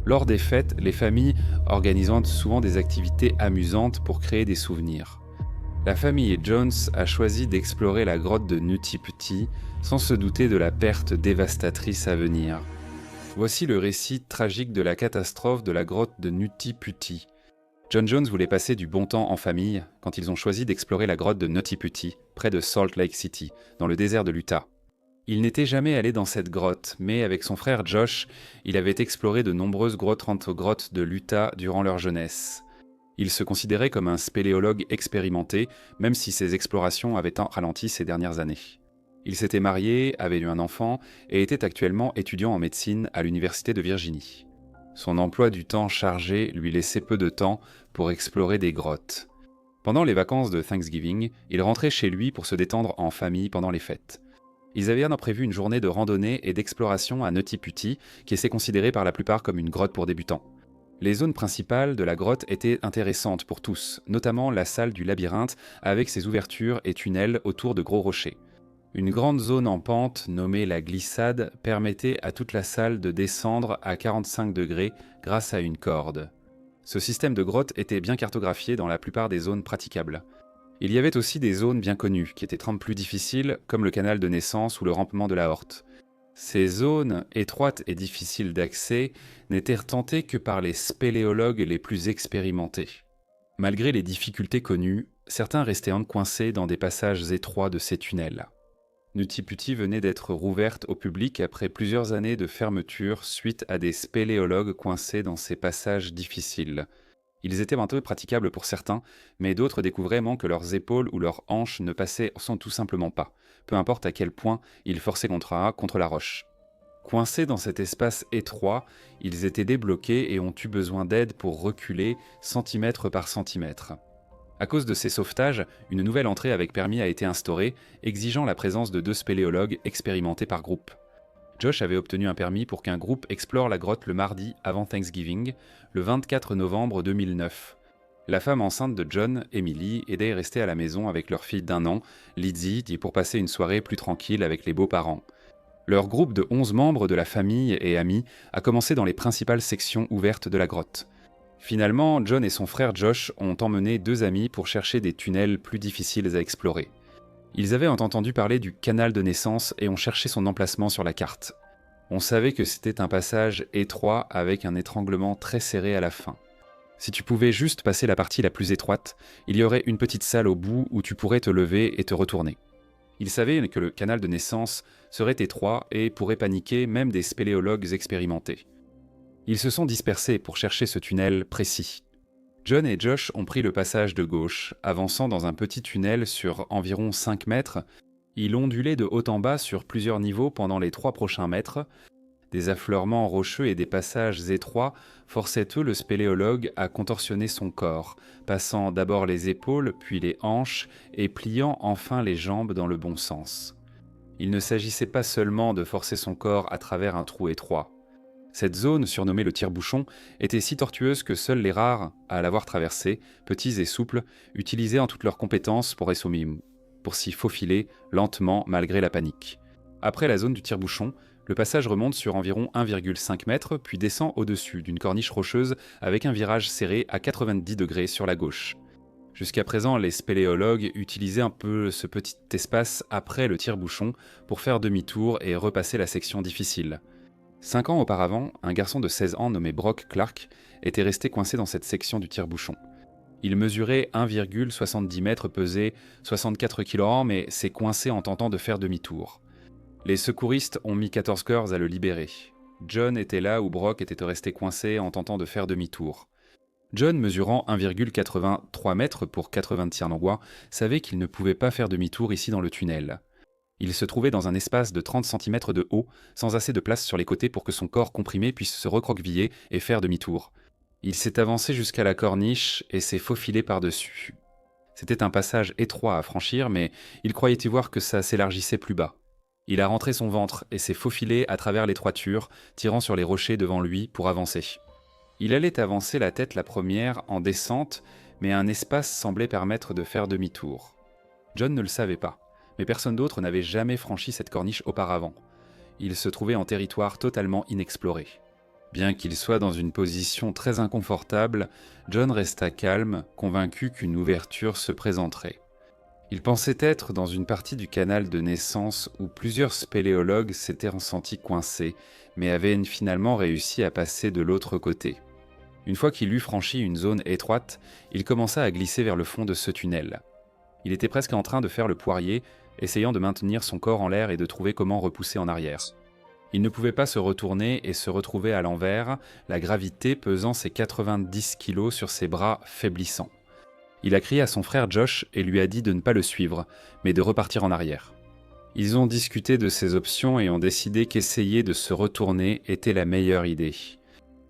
Lors des fêtes, les familles organisant souvent des activités amusantes pour créer des souvenirs. La famille Jones a choisi d'explorer la grotte de Nutty Putty sans se douter de la perte dévastatrice à venir. Voici le récit tragique de la catastrophe de la grotte de Nutty Putty. John Jones voulait passer du bon temps en famille quand ils ont choisi d'explorer la grotte de Nutty Putty, près de Salt Lake City, dans le désert de l'Utah. Il n'était jamais allé dans cette grotte, mais avec son frère Josh, il avait exploré de nombreuses grottes de l'Utah durant leur jeunesse. Il se considérait comme un spéléologue expérimenté, même si ses explorations avaient tant ralenti ces dernières années. Il s'était marié, avait eu un enfant et était actuellement étudiant en médecine à l'Université de Virginie. Son emploi du temps chargé lui laissait peu de temps pour explorer des grottes. Pendant les vacances de Thanksgiving, il rentrait chez lui pour se détendre en famille pendant les fêtes. Ils avaient prévu une journée de randonnée et d'exploration à Nutty Putty, qui est considérée par la plupart comme une grotte pour débutants. Les zones principales de la grotte étaient intéressantes pour tous, notamment la salle du labyrinthe avec ses ouvertures et tunnels autour de gros rochers. Une grande zone en pente, nommée la glissade, permettait à toute la salle de descendre à 45 degrés grâce à une corde. Ce système de grotte était bien cartographié dans la plupart des zones praticables. Il y avait aussi des zones bien connues, qui étaient plus difficiles, comme le canal de naissance ou le rampement de la Horte. Ces zones, étroites et difficiles d'accès, n'étaient tentées que par les spéléologues les plus expérimentés. Malgré les difficultés connues, certains restaient coincés dans des passages étroits de ces tunnels. Nutty Putty venait d'être rouverte au public après plusieurs années de fermeture suite à des spéléologues coincés dans ces passages difficiles. Ils étaient un peu praticables pour certains, mais d'autres découvraient que leurs épaules ou leurs hanches ne passaient tout simplement pas, peu importe à quel point ils forçaient contre la roche. Coincés dans cet espace étroit, ils étaient débloqués et ont eu besoin d'aide pour reculer centimètre par centimètre. À cause de ces sauvetages, une nouvelle entrée avec permis a été instaurée, exigeant la présence de 2 spéléologues expérimentés par groupe. Josh avait obtenu un permis pour qu'un groupe explore la grotte le mardi avant Thanksgiving, le 24 novembre 2009. La femme enceinte de John, Emily, aidait à rester à la maison avec leur fille d'1 an, Lizzie, pour passer une soirée plus tranquille avec les beaux-parents. Leur groupe de 11 membres de la famille et amis a commencé dans les principales sections ouvertes de la grotte. Finalement, John et son frère Josh ont emmené 2 amis pour chercher des tunnels plus difficiles à explorer. Ils avaient entendu parler du canal de naissance et ont cherché son emplacement sur la carte. On savait que c'était un passage étroit avec un étranglement très serré à la fin. Si tu pouvais juste passer la partie la plus étroite, il y aurait une petite salle au bout où tu pourrais te lever et te retourner. Ils savaient que le canal de naissance serait étroit et pourrait paniquer même des spéléologues expérimentés. Ils se sont dispersés pour chercher ce tunnel précis. John et Josh ont pris le passage de gauche, avançant dans un petit tunnel sur environ 5 mètres. Il ondulait de haut en bas sur plusieurs niveaux pendant les 3 prochains mètres. Des affleurements rocheux et des passages étroits forçaient le spéléologue à contorsionner son corps, passant d'abord les épaules, puis les hanches, et pliant enfin les jambes dans le bon sens. Il ne s'agissait pas seulement de forcer son corps à travers un trou étroit. Cette zone, surnommée le tire-bouchon, était si tortueuse que seuls les rares à l'avoir traversée, petits et souples, utilisaient toutes leurs compétences pour s'y faufiler lentement malgré la panique. Après la zone du tire-bouchon, le passage remonte sur environ 1,5 mètres, puis descend au-dessus d'une corniche rocheuse avec un virage serré à 90 degrés sur la gauche. Jusqu'à présent, les spéléologues utilisaient ce petit espace après le tire-bouchon pour faire demi-tour et repasser la section difficile. 5 ans auparavant, un garçon de 16 ans nommé Brock Clark était resté coincé dans cette section du tire-bouchon. Il mesurait 1,70 mètres, pesait 64 kg, mais s'est coincé en tentant de faire demi-tour. Les secouristes ont mis 14 heures à le libérer. John était là où Brock était resté coincé en tentant de faire demi-tour. John, mesurant 1,83 mètres pour 80 Tiernanois, savait qu'il ne pouvait pas faire demi-tour ici dans le tunnel. Il se trouvait dans un espace de 30 cm de haut, sans assez de place sur les côtés pour que son corps comprimé puisse se recroqueviller et faire demi-tour. Il s'est avancé jusqu'à la corniche et s'est faufilé par-dessus. C'était un passage étroit à franchir, mais il croyait y voir que ça s'élargissait plus bas. Il a rentré son ventre et s'est faufilé à travers l'étroiture, tirant sur les rochers devant lui pour avancer. Il allait avancer la tête la première en descente, mais un espace semblait permettre de faire demi-tour. John ne le savait pas, mais personne d'autre n'avait jamais franchi cette corniche auparavant. Il se trouvait en territoire totalement inexploré. Bien qu'il soit dans une position très inconfortable, John resta calme, convaincu qu'une ouverture se présenterait. Il pensait être dans une partie du canal de naissance où plusieurs spéléologues s'étaient ressentis coincés, mais avaient finalement réussi à passer de l'autre côté. Une fois qu'il eut franchi une zone étroite, il commença à glisser vers le fond de ce tunnel. Il était presque en train de faire le poirier, essayant de maintenir son corps en l'air et de trouver comment repousser en arrière. Il ne pouvait pas se retourner et se retrouver à l'envers, la gravité pesant ses 90 kilos sur ses bras faiblissants. Il a crié à son frère Josh et lui a dit de ne pas le suivre, mais de repartir en arrière. Ils ont discuté de ces options et ont décidé qu'essayer de se retourner était la meilleure idée.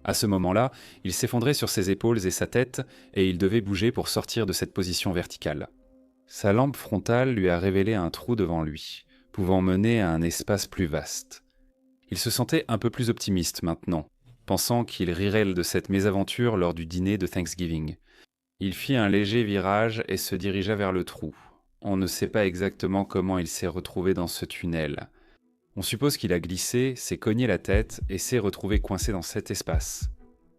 À ce moment-là, il s'effondrait sur ses épaules et sa tête, et il devait bouger pour sortir de cette position verticale. Sa lampe frontale lui a révélé un trou devant lui, pouvant mener à un espace plus vaste. Il se sentait un peu plus optimiste maintenant, pensant qu'il rirait de cette mésaventure lors du dîner de Thanksgiving. Il fit un léger virage et se dirigea vers le trou. On ne sait pas exactement comment il s'est retrouvé dans ce tunnel. On suppose qu'il a glissé, s'est cogné la tête et s'est retrouvé coincé dans cet espace.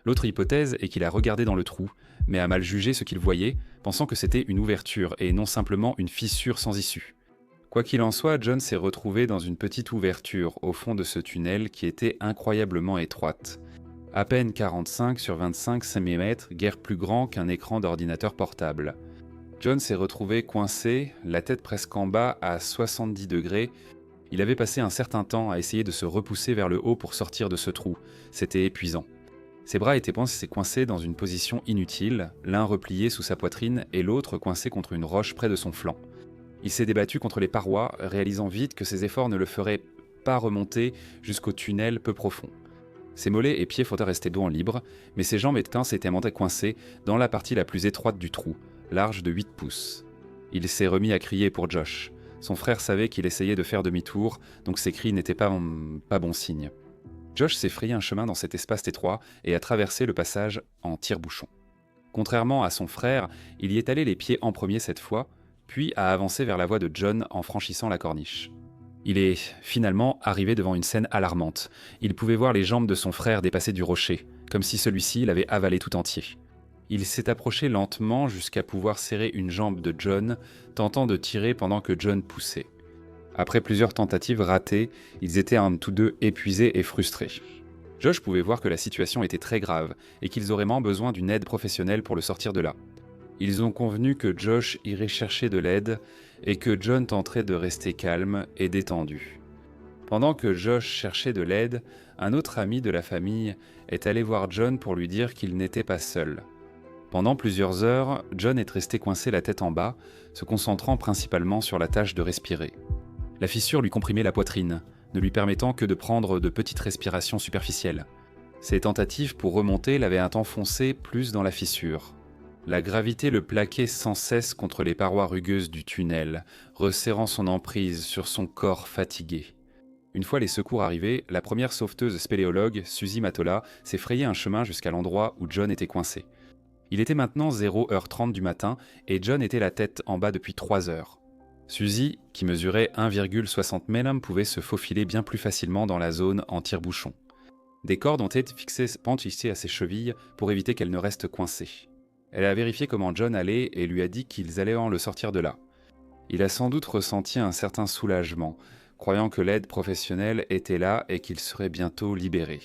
L'autre hypothèse est qu'il a regardé dans le trou, mais a mal jugé ce qu'il voyait, pensant que c'était une ouverture et non simplement une fissure sans issue. Quoi qu'il en soit, John s'est retrouvé dans une petite ouverture au fond de ce tunnel qui était incroyablement étroite. À peine 45 sur 25 cm, guère plus grand qu'un écran d'ordinateur portable. John s'est retrouvé coincé, la tête presque en bas à 70 degrés. Il avait passé un certain temps à essayer de se repousser vers le haut pour sortir de ce trou. C'était épuisant. Ses bras étaient coincés dans une position inutile, l'un replié sous sa poitrine et l'autre coincé contre une roche près de son flanc. Il s'est débattu contre les parois, réalisant vite que ses efforts ne le feraient pas remonter jusqu'au tunnel peu profond. Ses mollets et pieds flottaient rester dos en libre, mais ses jambes et pinces étaient coincées dans la partie la plus étroite du trou, large de 8 pouces. Il s'est remis à crier pour Josh. Son frère savait qu'il essayait de faire demi-tour, donc ses cris n'étaient pas bon signe. Josh s'est frayé un chemin dans cet espace étroit et a traversé le passage en tire-bouchon. Contrairement à son frère, il y est allé les pieds en premier cette fois, puis a avancé vers la voie de John en franchissant la corniche. Il est finalement arrivé devant une scène alarmante. Il pouvait voir les jambes de son frère dépasser du rocher, comme si celui-ci l'avait avalé tout entier. Il s'est approché lentement jusqu'à pouvoir serrer une jambe de John, tentant de tirer pendant que John poussait. Après plusieurs tentatives ratées, ils étaient tous deux épuisés et frustrés. Josh pouvait voir que la situation était très grave et qu'ils auraient besoin d'une aide professionnelle pour le sortir de là. Ils ont convenu que Josh irait chercher de l'aide et que John tenterait de rester calme et détendu. Pendant que Josh cherchait de l'aide, un autre ami de la famille est allé voir John pour lui dire qu'il n'était pas seul. Pendant plusieurs heures, John est resté coincé la tête en bas, se concentrant principalement sur la tâche de respirer. La fissure lui comprimait la poitrine, ne lui permettant que de prendre de petites respirations superficielles. Ses tentatives pour remonter l'avaient enfoncé plus dans la fissure. La gravité le plaquait sans cesse contre les parois rugueuses du tunnel, resserrant son emprise sur son corps fatigué. Une fois les secours arrivés, la première sauveteuse spéléologue, Suzy Matola, s'est frayé un chemin jusqu'à l'endroit où John était coincé. Il était maintenant 0h30 du matin et John était la tête en bas depuis 3 heures. Suzy, qui mesurait 1,60 m, pouvait se faufiler bien plus facilement dans la zone en tire-bouchon. Des cordes ont été fixées à ses chevilles pour éviter qu'elle ne reste coincée. Elle a vérifié comment John allait et lui a dit qu'ils allaient le sortir de là. Il a sans doute ressenti un certain soulagement, croyant que l'aide professionnelle était là et qu'il serait bientôt libéré.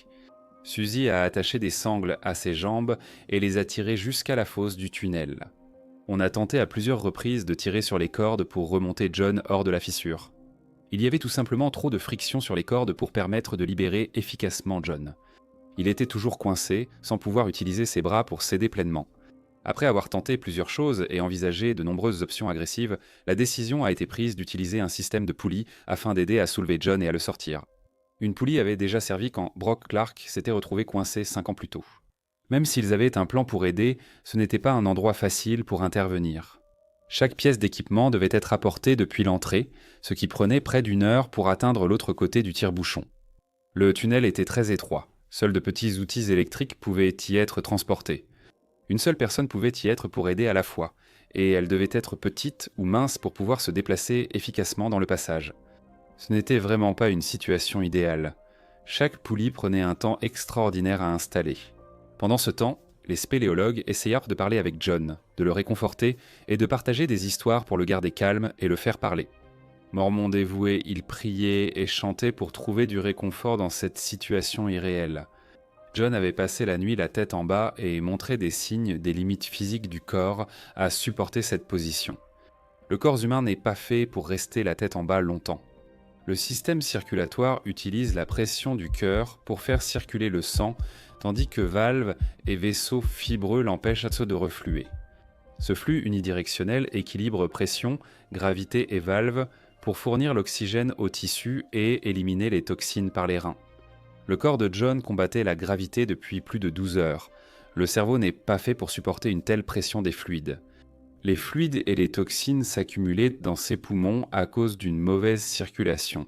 Suzy a attaché des sangles à ses jambes et les a tirées jusqu'à la fosse du tunnel. On a tenté à plusieurs reprises de tirer sur les cordes pour remonter John hors de la fissure. Il y avait tout simplement trop de friction sur les cordes pour permettre de libérer efficacement John. Il était toujours coincé, sans pouvoir utiliser ses bras pour s'aider pleinement. Après avoir tenté plusieurs choses et envisagé de nombreuses options agressives, la décision a été prise d'utiliser un système de poulie afin d'aider à soulever John et à le sortir. Une poulie avait déjà servi quand Brock Clark s'était retrouvé coincé 5 ans plus tôt. Même s'ils avaient un plan pour aider, ce n'était pas un endroit facile pour intervenir. Chaque pièce d'équipement devait être apportée depuis l'entrée, ce qui prenait près d'1 heure pour atteindre l'autre côté du tire-bouchon. Le tunnel était très étroit, seuls de petits outils électriques pouvaient y être transportés. Une seule personne pouvait y être pour aider à la fois, et elle devait être petite ou mince pour pouvoir se déplacer efficacement dans le passage. Ce n'était vraiment pas une situation idéale. Chaque poulie prenait un temps extraordinaire à installer. Pendant ce temps, les spéléologues essayèrent de parler avec John, de le réconforter et de partager des histoires pour le garder calme et le faire parler. Mormon dévoué, il priait et chantait pour trouver du réconfort dans cette situation irréelle. John avait passé la nuit la tête en bas et montrait des signes des limites physiques du corps à supporter cette position. Le corps humain n'est pas fait pour rester la tête en bas longtemps. Le système circulatoire utilise la pression du cœur pour faire circuler le sang, tandis que valves et vaisseaux fibreux l'empêchent de refluer. Ce flux unidirectionnel équilibre pression, gravité et valves pour fournir l'oxygène aux tissus et éliminer les toxines par les reins. Le corps de John combattait la gravité depuis plus de 12 heures. Le cerveau n'est pas fait pour supporter une telle pression des fluides. Les fluides et les toxines s'accumulaient dans ses poumons à cause d'une mauvaise circulation.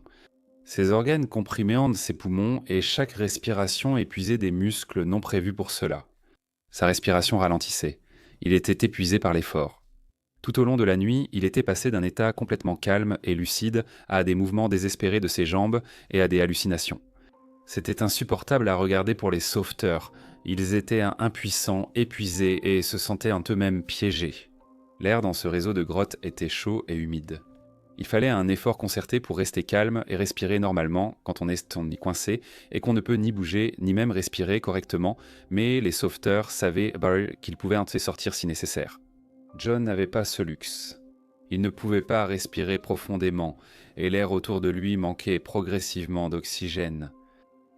Ses organes comprimaient ses poumons et chaque respiration épuisait des muscles non prévus pour cela. Sa respiration ralentissait. Il était épuisé par l'effort. Tout au long de la nuit, il était passé d'un état complètement calme et lucide à des mouvements désespérés de ses jambes et à des hallucinations. C'était insupportable à regarder pour les sauveteurs. Ils étaient impuissants, épuisés et se sentaient en eux-mêmes piégés. L'air dans ce réseau de grottes était chaud et humide. Il fallait un effort concerté pour rester calme et respirer normalement quand on est coincé et qu'on ne peut ni bouger ni même respirer correctement, mais les sauveteurs savaient qu'ils pouvaient en sortir si nécessaire. John n'avait pas ce luxe. Il ne pouvait pas respirer profondément et l'air autour de lui manquait progressivement d'oxygène.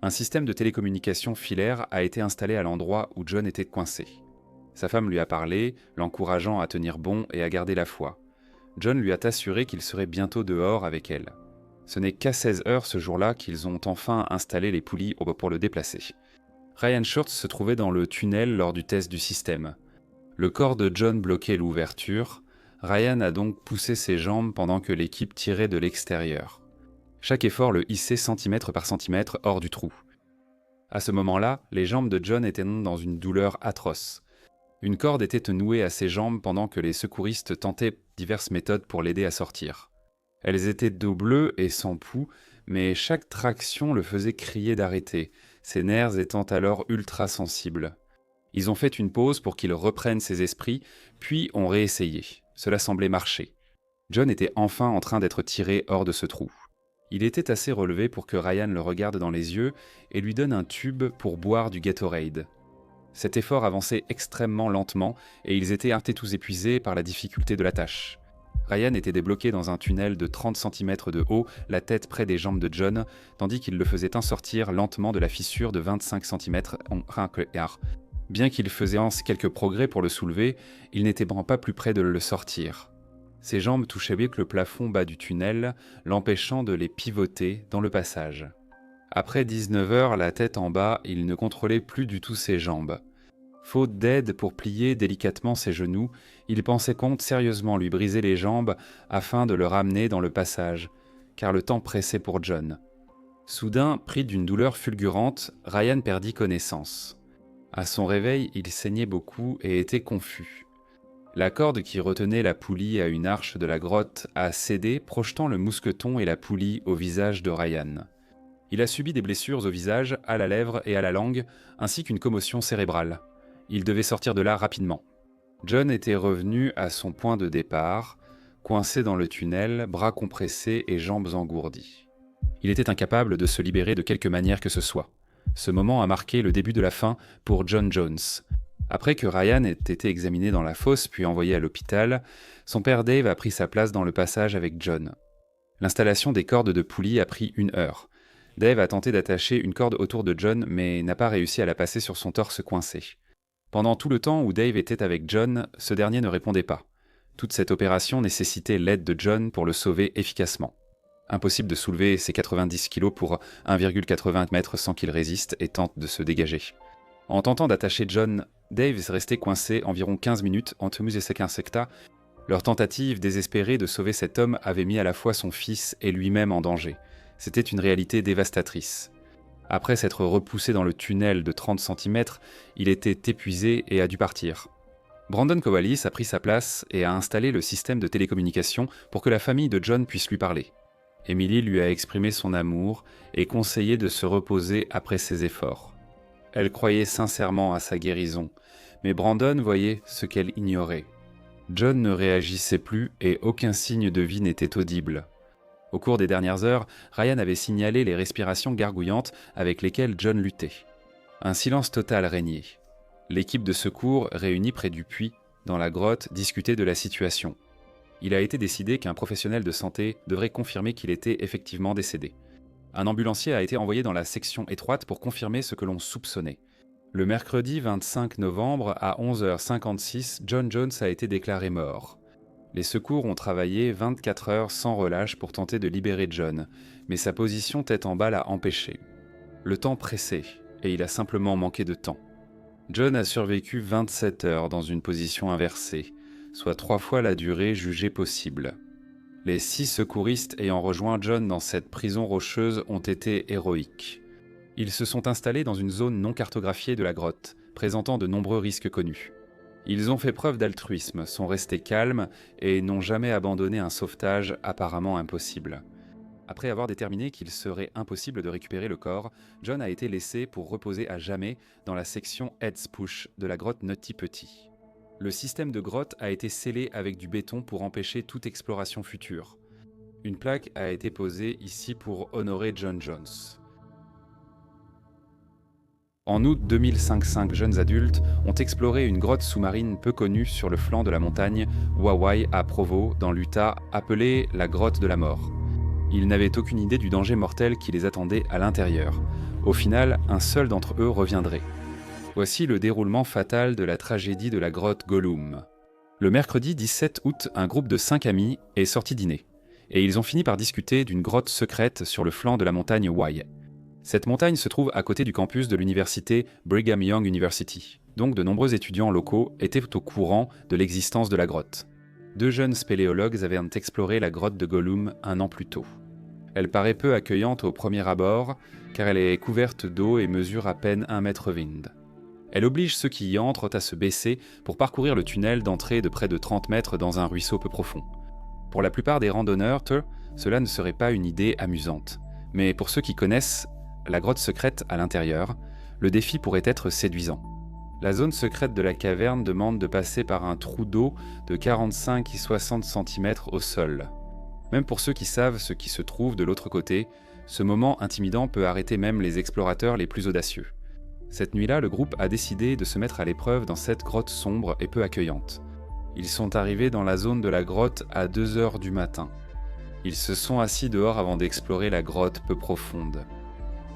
Un système de télécommunication filaire a été installé à l'endroit où John était coincé. Sa femme lui a parlé, l'encourageant à tenir bon et à garder la foi. John lui a assuré qu'il serait bientôt dehors avec elle. Ce n'est qu'à 16 heures ce jour-là qu'ils ont enfin installé les poulies pour le déplacer. Ryan Shurts se trouvait dans le tunnel lors du test du système. Le corps de John bloquait l'ouverture. Ryan a donc poussé ses jambes pendant que l'équipe tirait de l'extérieur. Chaque effort le hissait centimètre par centimètre hors du trou. À ce moment-là, les jambes de John étaient dans une douleur atroce. Une corde était nouée à ses jambes pendant que les secouristes tentaient diverses méthodes pour l'aider à sortir. Elles étaient d'eau bleue et sans pouls, mais chaque traction le faisait crier d'arrêter, ses nerfs étant alors ultra sensibles. Ils ont fait une pause pour qu'il reprenne ses esprits, puis ont réessayé. Cela semblait marcher. John était enfin en train d'être tiré hors de ce trou. Il était assez relevé pour que Ryan le regarde dans les yeux et lui donne un tube pour boire du Gatorade. Cet effort avançait extrêmement lentement et ils étaient tous épuisés par la difficulté de la tâche. Ryan était débloqué dans un tunnel de 30 cm de haut, la tête près des jambes de John, tandis qu'il le faisait sortir lentement de la fissure de 25 cm en rinquard. Bien qu'il faisait quelques progrès pour le soulever, il n'était pas plus près de le sortir. Ses jambes touchaient bien que le plafond bas du tunnel, l'empêchant de les pivoter dans le passage. Après 19 heures, la tête en bas, il ne contrôlait plus du tout ses jambes. Faute d'aide pour plier délicatement ses genoux, il pensait sérieusement lui briser les jambes afin de le ramener dans le passage, car le temps pressait pour John. Soudain, pris d'une douleur fulgurante, Ryan perdit connaissance. À son réveil, il saignait beaucoup et était confus. La corde qui retenait la poulie à une arche de la grotte a cédé, projetant le mousqueton et la poulie au visage de Ryan. Il a subi des blessures au visage, à la lèvre et à la langue, ainsi qu'une commotion cérébrale. Il devait sortir de là rapidement. John était revenu à son point de départ, coincé dans le tunnel, bras compressés et jambes engourdies. Il était incapable de se libérer de quelque manière que ce soit. Ce moment a marqué le début de la fin pour John Jones. Après que Ryan ait été examiné dans la fosse puis envoyé à l'hôpital, son père Dave a pris sa place dans le passage avec John. L'installation des cordes de poulie a pris 1 heure. Dave a tenté d'attacher une corde autour de John, mais n'a pas réussi à la passer sur son torse coincé. Pendant tout le temps où Dave était avec John, ce dernier ne répondait pas. Toute cette opération nécessitait l'aide de John pour le sauver efficacement. Impossible de soulever ses 90 kg pour 1,80 m sans qu'il résiste et tente de se dégager. En tentant d'attacher John, Dave est resté coincé environ 15 minutes en Temus et Sekinsecta. Leur tentative désespérée de sauver cet homme avait mis à la fois son fils et lui-même en danger. C'était une réalité dévastatrice. Après s'être repoussé dans le tunnel de 30 cm, il était épuisé et a dû partir. Brandon Covalis a pris sa place et a installé le système de télécommunication pour que la famille de John puisse lui parler. Emily lui a exprimé son amour et conseillé de se reposer après ses efforts. Elle croyait sincèrement à sa guérison, mais Brandon voyait ce qu'elle ignorait. John ne réagissait plus et aucun signe de vie n'était audible. Au cours des dernières heures, Ryan avait signalé les respirations gargouillantes avec lesquelles John luttait. Un silence total régnait. L'équipe de secours, réunie près du puits, dans la grotte, discutait de la situation. Il a été décidé qu'un professionnel de santé devrait confirmer qu'il était effectivement décédé. Un ambulancier a été envoyé dans la section étroite pour confirmer ce que l'on soupçonnait. Le mercredi 25 novembre à 11h56, John Jones a été déclaré mort. Les secours ont travaillé 24 heures sans relâche pour tenter de libérer John, mais sa position tête en bas l'a empêché. Le temps pressait, et il a simplement manqué de temps. John a survécu 27 heures dans une position inversée, soit 3 fois la durée jugée possible. Les 6 secouristes ayant rejoint John dans cette prison rocheuse ont été héroïques. Ils se sont installés dans une zone non cartographiée de la grotte, présentant de nombreux risques connus. Ils ont fait preuve d'altruisme, sont restés calmes et n'ont jamais abandonné un sauvetage apparemment impossible. Après avoir déterminé qu'il serait impossible de récupérer le corps, John a été laissé pour reposer à jamais dans la section Heads Push de la grotte Nutty Putty. Le système de grotte a été scellé avec du béton pour empêcher toute exploration future. Une plaque a été posée ici pour honorer John Jones. En août 2005, 5 jeunes adultes ont exploré une grotte sous-marine peu connue sur le flanc de la montagne Wawai à Provo, dans l'Utah, appelée la grotte de la mort. Ils n'avaient aucune idée du danger mortel qui les attendait à l'intérieur. Au final, un seul d'entre eux reviendrait. Voici le déroulement fatal de la tragédie de la grotte Gollum. Le mercredi 17 août, un groupe de 5 amis est sorti dîner, et ils ont fini par discuter d'une grotte secrète sur le flanc de la montagne Wai. Cette montagne se trouve à côté du campus de l'université Brigham Young University, donc de nombreux étudiants locaux étaient au courant de l'existence de la grotte. 2 jeunes spéléologues avaient exploré la grotte de Gollum un an plus tôt. Elle paraît peu accueillante au premier abord, car elle est couverte d'eau et mesure à peine 1,20 m. Elle oblige ceux qui y entrent à se baisser pour parcourir le tunnel d'entrée de près de 30 mètres dans un ruisseau peu profond. Pour la plupart des randonneurs, cela ne serait pas une idée amusante. Mais pour ceux qui connaissent la grotte secrète à l'intérieur, le défi pourrait être séduisant. La zone secrète de la caverne demande de passer par un trou d'eau de 45 et 60 cm au sol. Même pour ceux qui savent ce qui se trouve de l'autre côté, ce moment intimidant peut arrêter même les explorateurs les plus audacieux. Cette nuit-là, le groupe a décidé de se mettre à l'épreuve dans cette grotte sombre et peu accueillante. Ils sont arrivés dans la zone de la grotte à 2 h du matin. Ils se sont assis dehors avant d'explorer la grotte peu profonde.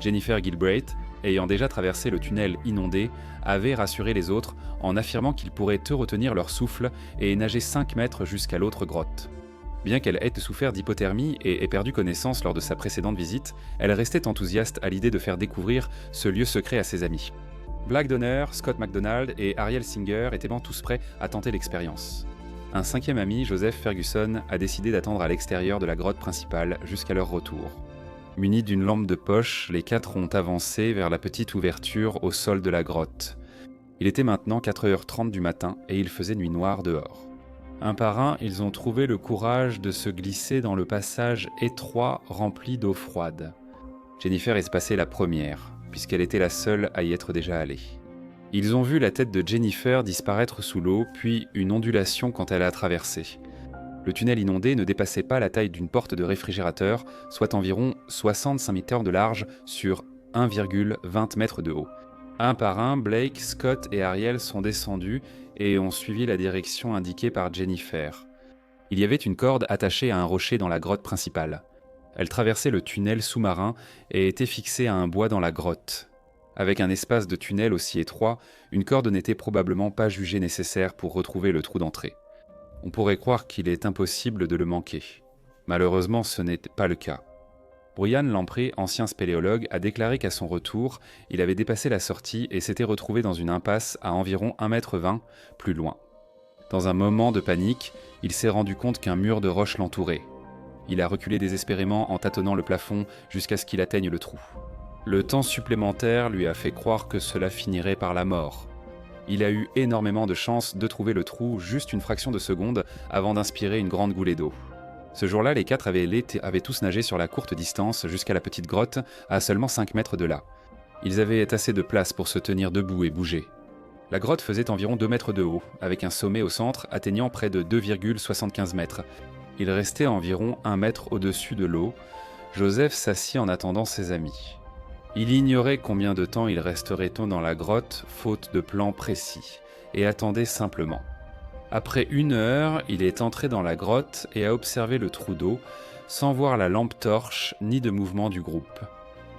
Jennifer Gilbreth, ayant déjà traversé le tunnel inondé, avait rassuré les autres en affirmant qu'ils pourraient retenir leur souffle et nager 5 mètres jusqu'à l'autre grotte. Bien qu'elle ait souffert d'hypothermie et ait perdu connaissance lors de sa précédente visite, elle restait enthousiaste à l'idée de faire découvrir ce lieu secret à ses amis. Black Donner, Scott McDonald et Ariel Singer étaient tous prêts à tenter l'expérience. Un 5e ami, Joseph Ferguson, a décidé d'attendre à l'extérieur de la grotte principale jusqu'à leur retour. Munis d'une lampe de poche, les 4 ont avancé vers la petite ouverture au sol de la grotte. Il était maintenant 4h30 du matin et il faisait nuit noire dehors. Un par un, ils ont trouvé le courage de se glisser dans le passage étroit rempli d'eau froide. Jennifer est passée la première, puisqu'elle était la seule à y être déjà allée. Ils ont vu la tête de Jennifer disparaître sous l'eau, puis une ondulation quand elle a traversé. Le tunnel inondé ne dépassait pas la taille d'une porte de réfrigérateur, soit environ 65 mètres de large sur 1,20 m de haut. Un par un, Blake, Scott et Ariel sont descendus et ont suivi la direction indiquée par Jennifer. Il y avait une corde attachée à un rocher dans la grotte principale. Elle traversait le tunnel sous-marin et était fixée à un bois dans la grotte. Avec un espace de tunnel aussi étroit, une corde n'était probablement pas jugée nécessaire pour retrouver le trou d'entrée. On pourrait croire qu'il est impossible de le manquer. Malheureusement, ce n'est pas le cas. Brian Lamprey, ancien spéléologue, a déclaré qu'à son retour, il avait dépassé la sortie et s'était retrouvé dans une impasse à environ 1,20 m plus loin. Dans un moment de panique, il s'est rendu compte qu'un mur de roche l'entourait. Il a reculé désespérément en tâtonnant le plafond jusqu'à ce qu'il atteigne le trou. Le temps supplémentaire lui a fait croire que cela finirait par la mort. Il a eu énormément de chance de trouver le trou juste une fraction de seconde avant d'inspirer une grande goulée d'eau. Ce jour-là, les quatre avaient tous nagé sur la courte distance jusqu'à la petite grotte, à seulement 5 mètres de là. Ils avaient assez de place pour se tenir debout et bouger. La grotte faisait environ 2 mètres de haut, avec un sommet au centre atteignant près de 2,75 mètres. Il restait environ 1 mètre au-dessus de l'eau. Joseph s'assit en attendant ses amis. Il ignorait combien de temps il resterait-on dans la grotte, faute de plan précis, et attendait simplement. Après 1 heure, il est entré dans la grotte et a observé le trou d'eau, sans voir la lampe torche ni de mouvement du groupe.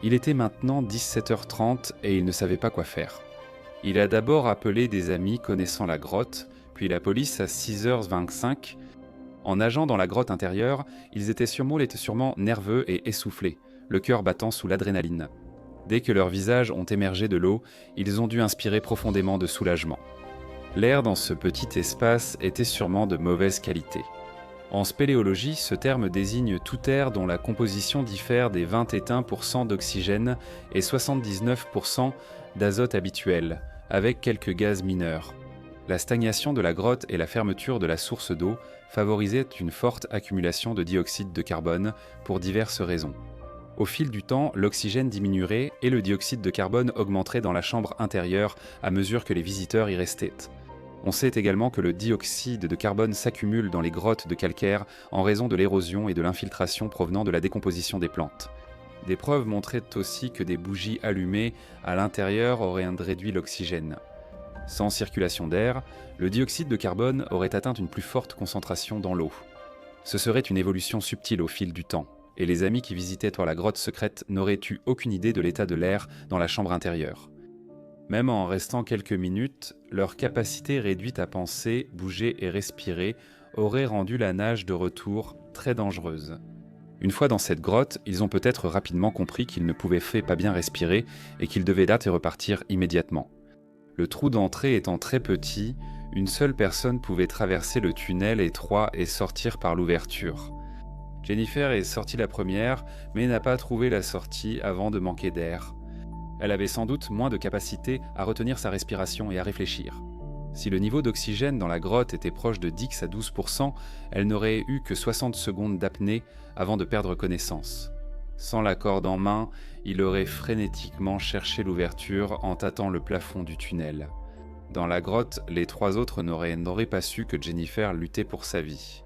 Il était maintenant 17h30 et il ne savait pas quoi faire. Il a d'abord appelé des amis connaissant la grotte, puis la police à 6h25. En nageant dans la grotte intérieure, ils étaient sûrement nerveux et essoufflés, le cœur battant sous l'adrénaline. Dès que leurs visages ont émergé de l'eau, ils ont dû inspirer profondément de soulagement. L'air dans ce petit espace était sûrement de mauvaise qualité. En spéléologie, ce terme désigne tout air dont la composition diffère des 21% d'oxygène et 79% d'azote habituel, avec quelques gaz mineurs. La stagnation de la grotte et la fermeture de la source d'eau favorisaient une forte accumulation de dioxyde de carbone pour diverses raisons. Au fil du temps, l'oxygène diminuerait et le dioxyde de carbone augmenterait dans la chambre intérieure à mesure que les visiteurs y restaient. On sait également que le dioxyde de carbone s'accumule dans les grottes de calcaire en raison de l'érosion et de l'infiltration provenant de la décomposition des plantes. Des preuves montraient aussi que des bougies allumées à l'intérieur auraient réduit l'oxygène. Sans circulation d'air, le dioxyde de carbone aurait atteint une plus forte concentration dans l'eau. Ce serait une évolution subtile au fil du temps, et les amis qui visitaient la grotte secrète n'auraient eu aucune idée de l'état de l'air dans la chambre intérieure. Même en restant quelques minutes, leur capacité réduite à penser, bouger et respirer aurait rendu la nage de retour très dangereuse. Une fois dans cette grotte, ils ont peut-être rapidement compris qu'ils ne pouvaient pas bien respirer et qu'ils devaient dater et repartir immédiatement. Le trou d'entrée étant très petit, une seule personne pouvait traverser le tunnel étroit et sortir par l'ouverture. Jennifer est sortie la première, mais n'a pas trouvé la sortie avant de manquer d'air. Elle avait sans doute moins de capacité à retenir sa respiration et à réfléchir. Si le niveau d'oxygène dans la grotte était proche de 10 à 12%, elle n'aurait eu que 60 secondes d'apnée avant de perdre connaissance. Sans la corde en main, il aurait frénétiquement cherché l'ouverture en tâtant le plafond du tunnel. Dans la grotte, les 3 autres n'auraient pas su que Jennifer luttait pour sa vie.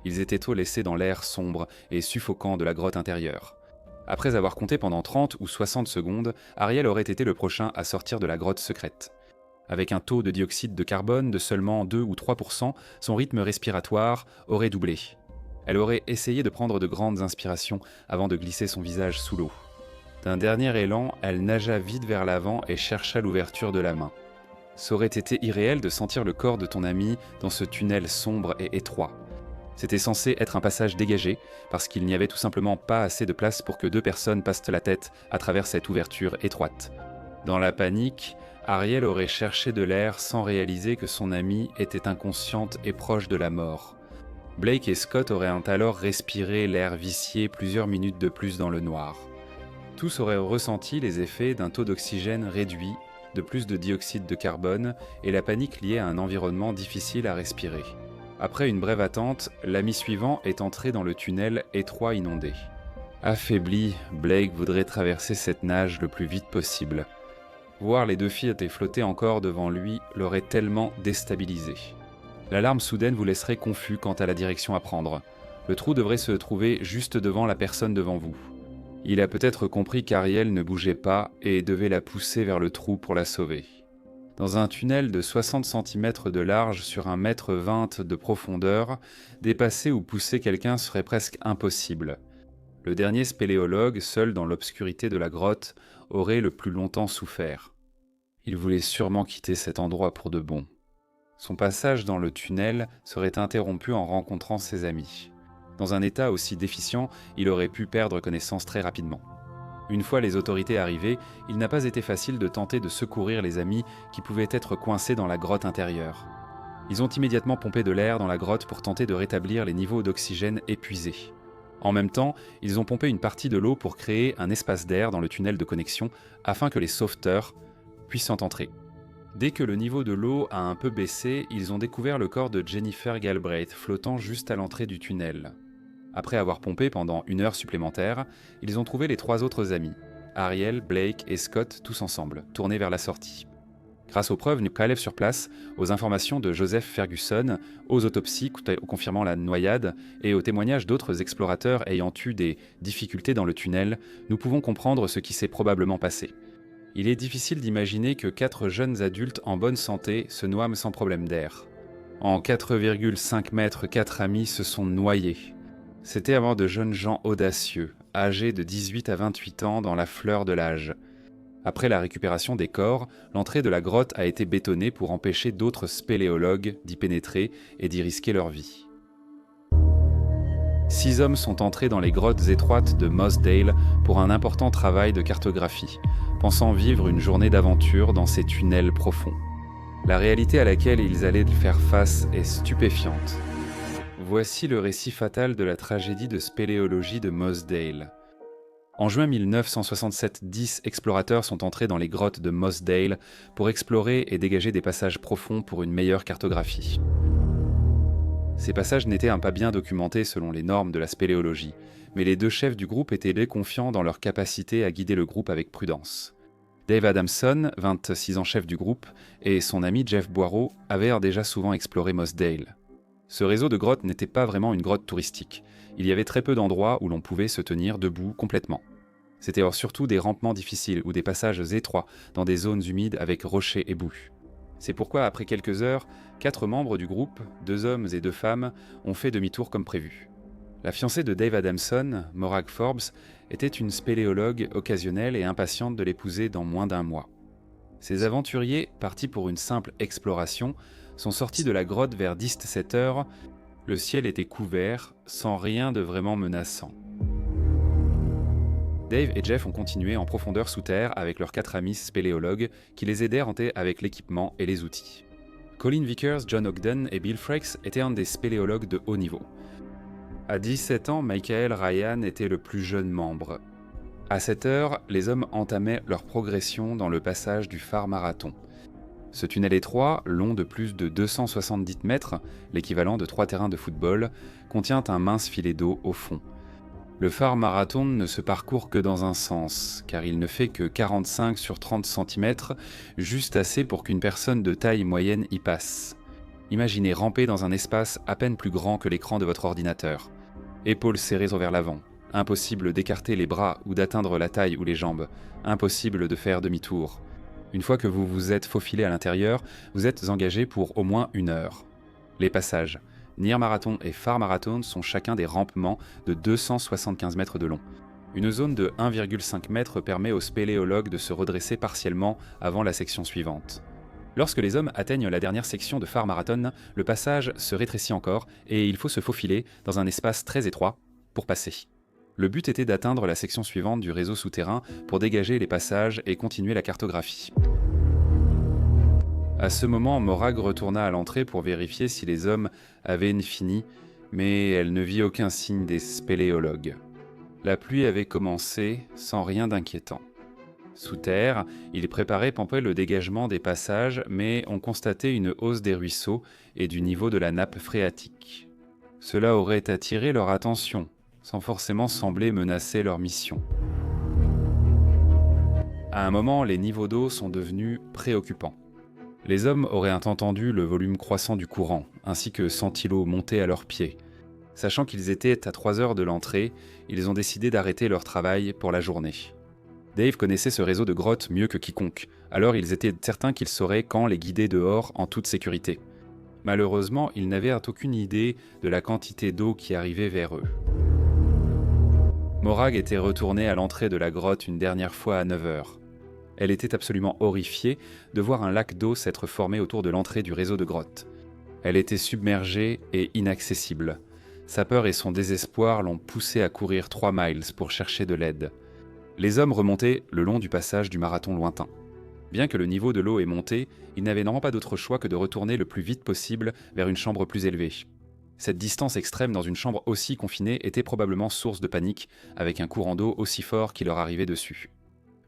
Ils étaient tôt laissés dans l'air sombre et suffocant de la grotte intérieure. Après avoir compté pendant 30 ou 60 secondes, Ariel aurait été le prochain à sortir de la grotte secrète. Avec un taux de dioxyde de carbone de seulement 2 ou 3%, son rythme respiratoire aurait doublé. Elle aurait essayé de prendre de grandes inspirations avant de glisser son visage sous l'eau. D'un dernier élan, elle nagea vite vers l'avant et chercha l'ouverture de la main. Ça aurait été irréel de sentir le corps de ton ami dans ce tunnel sombre et étroit. C'était censé être un passage dégagé, parce qu'il n'y avait tout simplement pas assez de place pour que 2 personnes passent la tête à travers cette ouverture étroite. Dans la panique, Ariel aurait cherché de l'air sans réaliser que son amie était inconsciente et proche de la mort. Blake et Scott auraient alors respiré l'air vicié plusieurs minutes de plus dans le noir. Tous auraient ressenti les effets d'un taux d'oxygène réduit, de plus de dioxyde de carbone et la panique liée à un environnement difficile à respirer. Après une brève attente, l'ami suivant est entré dans le tunnel étroit inondé. Affaibli, Blake voudrait traverser cette nage le plus vite possible. Voir les 2 filles flotter encore devant lui l'aurait tellement déstabilisé. L'alarme soudaine vous laisserait confus quant à la direction à prendre. Le trou devrait se trouver juste devant la personne devant vous. Il a peut-être compris qu'Ariel ne bougeait pas et devait la pousser vers le trou pour la sauver. Dans un tunnel de 60 cm de large sur 1,20 m de profondeur, dépasser ou pousser quelqu'un serait presque impossible. Le dernier spéléologue, seul dans l'obscurité de la grotte, aurait le plus longtemps souffert. Il voulait sûrement quitter cet endroit pour de bon. Son passage dans le tunnel serait interrompu en rencontrant ses amis. Dans un état aussi déficient, il aurait pu perdre connaissance très rapidement. Une fois les autorités arrivées, il n'a pas été facile de tenter de secourir les amis qui pouvaient être coincés dans la grotte intérieure. Ils ont immédiatement pompé de l'air dans la grotte pour tenter de rétablir les niveaux d'oxygène épuisés. En même temps, ils ont pompé une partie de l'eau pour créer un espace d'air dans le tunnel de connexion afin que les sauveteurs puissent entrer. Dès que le niveau de l'eau a un peu baissé, ils ont découvert le corps de Jennifer Galbraith flottant juste à l'entrée du tunnel. Après avoir pompé pendant 1 heure supplémentaire, ils ont trouvé les 3 autres amis, Ariel, Blake et Scott tous ensemble, tournés vers la sortie. Grâce aux preuves prélèvent sur place, aux informations de Joseph Ferguson, aux autopsies confirmant la noyade et aux témoignages d'autres explorateurs ayant eu des difficultés dans le tunnel, nous pouvons comprendre ce qui s'est probablement passé. Il est difficile d'imaginer que 4 jeunes adultes en bonne santé se noient sans problème d'air. En 4,5 mètres, 4 amis se sont noyés. C'était avant de jeunes gens audacieux, âgés de 18 à 28 ans dans la fleur de l'âge. Après la récupération des corps, l'entrée de la grotte a été bétonnée pour empêcher d'autres spéléologues d'y pénétrer et d'y risquer leur vie. 6 hommes sont entrés dans les grottes étroites de Mossdale pour un important travail de cartographie, pensant vivre une journée d'aventure dans ces tunnels profonds. La réalité à laquelle ils allaient faire face est stupéfiante. Voici le récit fatal de la tragédie de spéléologie de Mossdale. En juin 1967, 10 explorateurs sont entrés dans les grottes de Mossdale pour explorer et dégager des passages profonds pour une meilleure cartographie. Ces passages n'étaient pas bien documentés selon les normes de la spéléologie, mais les 2 chefs du groupe étaient confiants dans leur capacité à guider le groupe avec prudence. Dave Adamson, 26 ans chef du groupe, et son ami Jeff Boireau avaient déjà souvent exploré Mossdale. Ce réseau de grottes n'était pas vraiment une grotte touristique. Il y avait très peu d'endroits où l'on pouvait se tenir debout complètement. C'était surtout des rampements difficiles ou des passages étroits dans des zones humides avec rochers et boue. C'est pourquoi, après quelques heures, 4 membres du groupe, 2 hommes et 2 femmes, ont fait demi-tour comme prévu. La fiancée de Dave Adamson, Morag Forbes, était une spéléologue occasionnelle et impatiente de l'épouser dans moins d'1 mois. Ces aventuriers, partis pour une simple exploration, sont sortis de la grotte vers 17 heures. Le ciel était couvert, sans rien de vraiment menaçant. Dave et Jeff ont continué en profondeur sous terre avec leurs 4 amis spéléologues qui les aidèrent avec l'équipement et les outils. Colin Vickers, John Ogden et Bill Frakes étaient un des spéléologues de haut niveau. À 17 ans, Michael Ryan était le plus jeune membre. À 7 heures, les hommes entamaient leur progression dans le passage du phare Marathon. Ce tunnel étroit, long de plus de 270 mètres, l'équivalent de 3 terrains de football, contient un mince filet d'eau au fond. Le phare Marathon ne se parcourt que dans un sens, car il ne fait que 45 sur 30 cm, juste assez pour qu'une personne de taille moyenne y passe. Imaginez ramper dans un espace à peine plus grand que l'écran de votre ordinateur. Épaules serrées vers l'avant. Impossible d'écarter les bras ou d'atteindre la taille ou les jambes. Impossible de faire demi-tour. Une fois que vous vous êtes faufilé à l'intérieur, vous êtes engagé pour au moins 1 heure. Les passages. Near Marathon et Far Marathon sont chacun des rampements de 275 mètres de long. Une zone de 1,5 mètre permet aux spéléologues de se redresser partiellement avant la section suivante. Lorsque les hommes atteignent la dernière section de Far Marathon, le passage se rétrécit encore et il faut se faufiler dans un espace très étroit pour passer. Le but était d'atteindre la section suivante du réseau souterrain pour dégager les passages et continuer la cartographie. À ce moment, Morag retourna à l'entrée pour vérifier si les hommes avaient fini, mais elle ne vit aucun signe des spéléologues. La pluie avait commencé sans rien d'inquiétant. Sous terre, ils préparaient le dégagement des passages, mais on constatait une hausse des ruisseaux et du niveau de la nappe phréatique. Cela aurait attiré leur attention, sans forcément sembler menacer leur mission. À un moment, les niveaux d'eau sont devenus préoccupants. Les hommes auraient entendu le volume croissant du courant, ainsi que senti l'eau monter à leurs pieds. Sachant qu'ils étaient à 3 heures de l'entrée, ils ont décidé d'arrêter leur travail pour la journée. Dave connaissait ce réseau de grottes mieux que quiconque, alors ils étaient certains qu'ils sauraient quand les guider dehors en toute sécurité. Malheureusement, ils n'avaient aucune idée de la quantité d'eau qui arrivait vers eux. Morag était retournée à l'entrée de la grotte une dernière fois à 9 heures. Elle était absolument horrifiée de voir un lac d'eau s'être formé autour de l'entrée du réseau de grottes. Elle était submergée et inaccessible. Sa peur et son désespoir l'ont poussée à courir 3 miles pour chercher de l'aide. Les hommes remontaient le long du passage du marathon lointain. Bien que le niveau de l'eau ait monté, ils n'avaient normalement pas d'autre choix que de retourner le plus vite possible vers une chambre plus élevée. Cette distance extrême dans une chambre aussi confinée était probablement source de panique, avec un courant d'eau aussi fort qui leur arrivait dessus.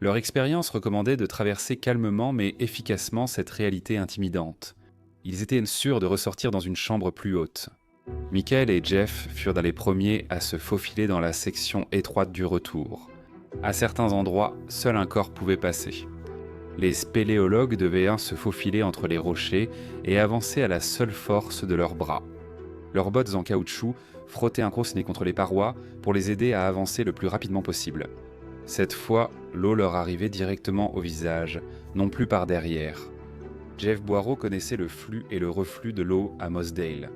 Leur expérience recommandait de traverser calmement mais efficacement cette réalité intimidante. Ils étaient sûrs de ressortir dans une chambre plus haute. Michael et Jeff furent les premiers à se faufiler dans la section étroite du retour. À certains endroits, seul un corps pouvait passer. Les spéléologues devaient se faufiler entre les rochers et avancer à la seule force de leurs bras. Leurs bottes en caoutchouc frottaient un gros nez contre les parois pour les aider à avancer le plus rapidement possible. Cette fois, l'eau leur arrivait directement au visage, non plus par derrière. Jeff Boireau connaissait le flux et le reflux de l'eau à Mossdale.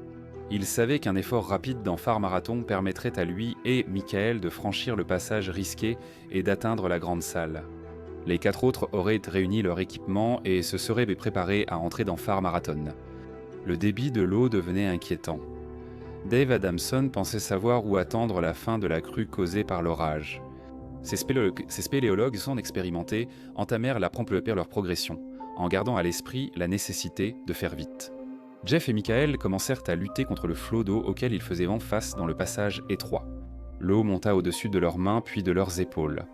Il savait qu'un effort rapide dans Far Marathon permettrait à lui et Michael de franchir le passage risqué et d'atteindre la grande salle. Les 4 autres auraient réuni leur équipement et se seraient préparés à entrer dans Far Marathon. Le débit de l'eau devenait inquiétant. Dave Adamson pensait savoir où attendre la fin de la crue causée par l'orage. Ces spéléologues sans expérimentés entamèrent leur progression, en gardant à l'esprit la nécessité de faire vite. Jeff et Michael commencèrent à lutter contre le flot d'eau auquel ils faisaient vent face dans le passage étroit. L'eau monta au-dessus de leurs mains puis de leurs épaules.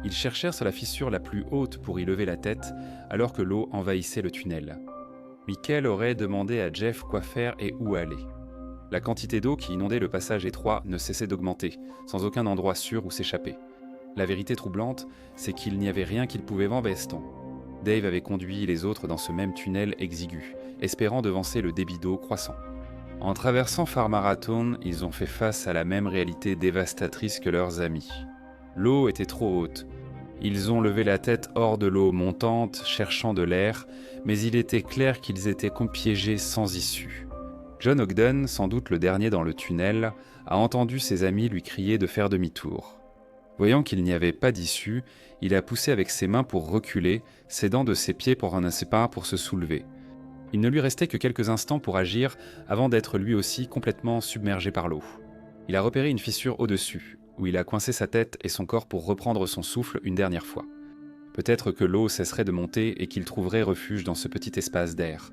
Ils cherchèrent sur la fissure la plus haute pour y lever la tête, alors que l'eau envahissait le tunnel. Michael aurait demandé à Jeff quoi faire et où aller. La quantité d'eau qui inondait le passage étroit ne cessait d'augmenter, sans aucun endroit sûr où s'échapper. La vérité troublante, c'est qu'il n'y avait rien qu'ils pouvaient en veston. Dave avait conduit les autres dans ce même tunnel exigu, espérant devancer le débit d'eau croissant. En traversant Far Marathon, ils ont fait face à la même réalité dévastatrice que leurs amis. L'eau était trop haute. Ils ont levé la tête hors de l'eau montante, cherchant de l'air, mais il était clair qu'ils étaient piégés sans issue. John Ogden, sans doute le dernier dans le tunnel, a entendu ses amis lui crier de faire demi-tour. Voyant qu'il n'y avait pas d'issue, il a poussé avec ses mains pour reculer, s'aidant de ses pieds pour se soulever. Il ne lui restait que quelques instants pour agir avant d'être lui aussi complètement submergé par l'eau. Il a repéré une fissure au-dessus, où il a coincé sa tête et son corps pour reprendre son souffle une dernière fois. Peut-être que l'eau cesserait de monter et qu'il trouverait refuge dans ce petit espace d'air.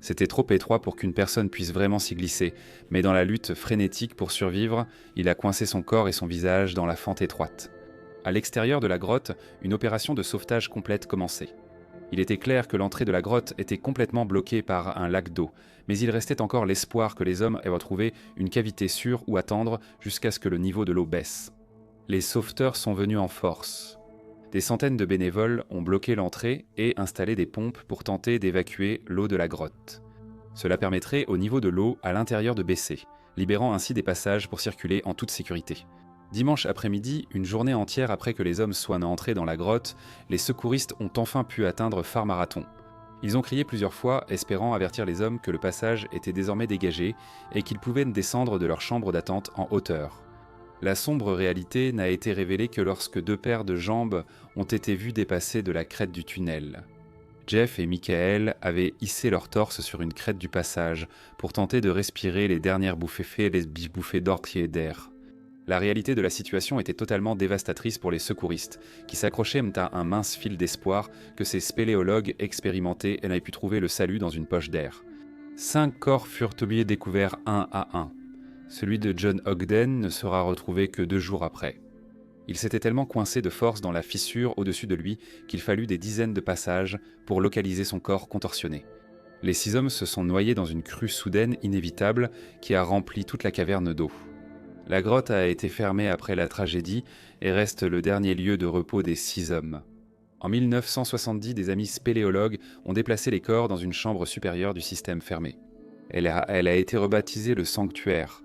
C'était trop étroit pour qu'une personne puisse vraiment s'y glisser, mais dans la lutte frénétique pour survivre, il a coincé son corps et son visage dans la fente étroite. À l'extérieur de la grotte, une opération de sauvetage complète commençait. Il était clair que l'entrée de la grotte était complètement bloquée par un lac d'eau, mais il restait encore l'espoir que les hommes aient retrouvé une cavité sûre où attendre jusqu'à ce que le niveau de l'eau baisse. Les sauveteurs sont venus en force. Des centaines de bénévoles ont bloqué l'entrée et installé des pompes pour tenter d'évacuer l'eau de la grotte. Cela permettrait au niveau de l'eau à l'intérieur de baisser, libérant ainsi des passages pour circuler en toute sécurité. Dimanche après-midi, une journée entière après que les hommes soient entrés dans la grotte, les secouristes ont enfin pu atteindre Far Marathon. Ils ont crié plusieurs fois, espérant avertir les hommes que le passage était désormais dégagé et qu'ils pouvaient descendre de leur chambre d'attente en hauteur. La sombre réalité n'a été révélée que lorsque 2 paires de jambes ont été vues dépasser de la crête du tunnel. Jeff et Michael avaient hissé leur torse sur une crête du passage pour tenter de respirer les dernières bouffées d'ortie d'air. La réalité de la situation était totalement dévastatrice pour les secouristes, qui s'accrochaient à un mince fil d'espoir que ces spéléologues expérimentés n'avaient pu trouver le salut dans une poche d'air. 5 corps furent découverts un à un. Celui de John Ogden ne sera retrouvé que 2 jours après. Il s'était tellement coincé de force dans la fissure au-dessus de lui qu'il fallut des dizaines de passages pour localiser son corps contorsionné. Les 6 hommes se sont noyés dans une crue soudaine inévitable qui a rempli toute la caverne d'eau. La grotte a été fermée après la tragédie et reste le dernier lieu de repos des 6 hommes. En 1970, des amis spéléologues ont déplacé les corps dans une chambre supérieure du système fermé. Elle a été rebaptisée le sanctuaire.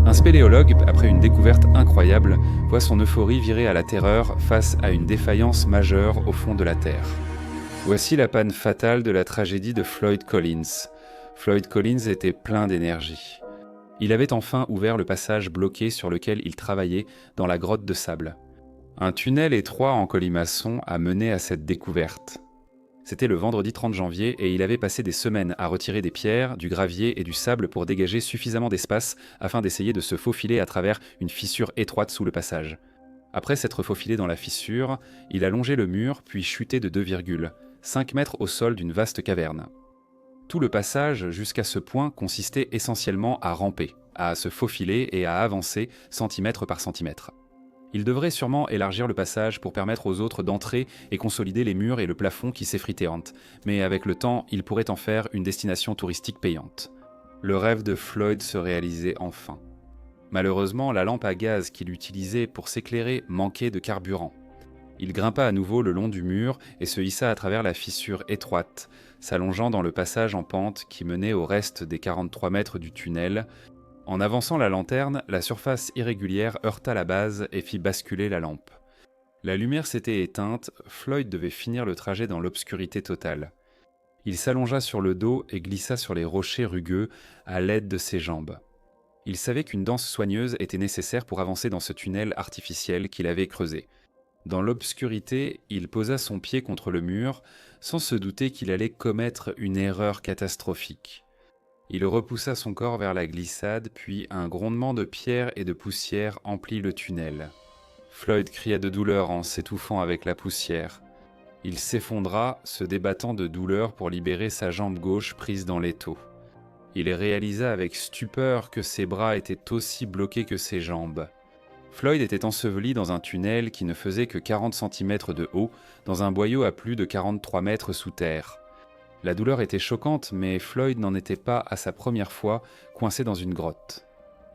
Un spéléologue, après une découverte incroyable, voit son euphorie virer à la terreur face à une défaillance majeure au fond de la Terre. Voici la panne fatale de la tragédie de Floyd Collins. Floyd Collins était plein d'énergie. Il avait enfin ouvert le passage bloqué sur lequel il travaillait dans la grotte de sable. Un tunnel étroit en colimaçon a mené à cette découverte. C'était le vendredi 30 janvier et il avait passé des semaines à retirer des pierres, du gravier et du sable pour dégager suffisamment d'espace afin d'essayer de se faufiler à travers une fissure étroite sous le passage. Après s'être faufilé dans la fissure, il a longé le mur puis chuté de 2,5 mètres au sol d'une vaste caverne. Tout le passage jusqu'à ce point consistait essentiellement à ramper, à se faufiler et à avancer centimètre par centimètre. Il devrait sûrement élargir le passage pour permettre aux autres d'entrer et consolider les murs et le plafond qui s'effritaient, mais avec le temps, il pourrait en faire une destination touristique payante. Le rêve de Floyd se réalisait enfin. Malheureusement, la lampe à gaz qu'il utilisait pour s'éclairer manquait de carburant. Il grimpa à nouveau le long du mur et se hissa à travers la fissure étroite, s'allongeant dans le passage en pente qui menait au reste des 43 mètres du tunnel. En avançant la lanterne, la surface irrégulière heurta la base et fit basculer la lampe. La lumière s'était éteinte, Floyd devait finir le trajet dans l'obscurité totale. Il s'allongea sur le dos et glissa sur les rochers rugueux à l'aide de ses jambes. Il savait qu'une danse soigneuse était nécessaire pour avancer dans ce tunnel artificiel qu'il avait creusé. Dans l'obscurité, il posa son pied contre le mur, sans se douter qu'il allait commettre une erreur catastrophique. Il repoussa son corps vers la glissade, puis un grondement de pierre et de poussière emplit le tunnel. Floyd cria de douleur en s'étouffant avec la poussière. Il s'effondra, se débattant de douleur pour libérer sa jambe gauche prise dans l'étau. Il réalisa avec stupeur que ses bras étaient aussi bloqués que ses jambes. Floyd était enseveli dans un tunnel qui ne faisait que 40 cm de haut, dans un boyau à plus de 43 mètres sous terre. La douleur était choquante, mais Floyd n'en était pas à sa première fois coincé dans une grotte.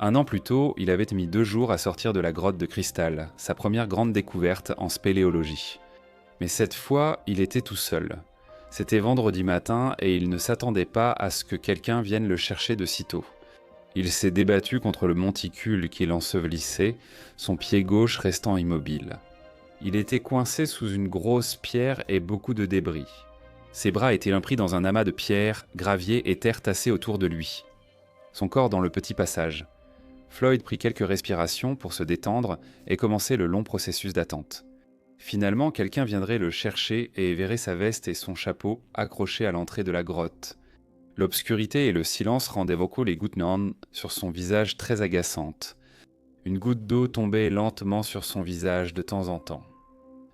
1 an plus tôt, il avait mis 2 jours à sortir de la grotte de cristal, sa première grande découverte en spéléologie. Mais cette fois, il était tout seul. C'était vendredi matin et il ne s'attendait pas à ce que quelqu'un vienne le chercher de sitôt. Il s'est débattu contre le monticule qui l'ensevelissait, son pied gauche restant immobile. Il était coincé sous une grosse pierre et beaucoup de débris. Ses bras étaient impris dans un amas de pierres, gravier et terre tassée autour de lui. Son corps dans le petit passage. Floyd prit quelques respirations pour se détendre et commencer le long processus d'attente. Finalement, quelqu'un viendrait le chercher et verrait sa veste et son chapeau accrochés à l'entrée de la grotte. L'obscurité et le silence rendaient vocaux les gouttes sur son visage très agaçantes. Une goutte d'eau tombait lentement sur son visage de temps en temps.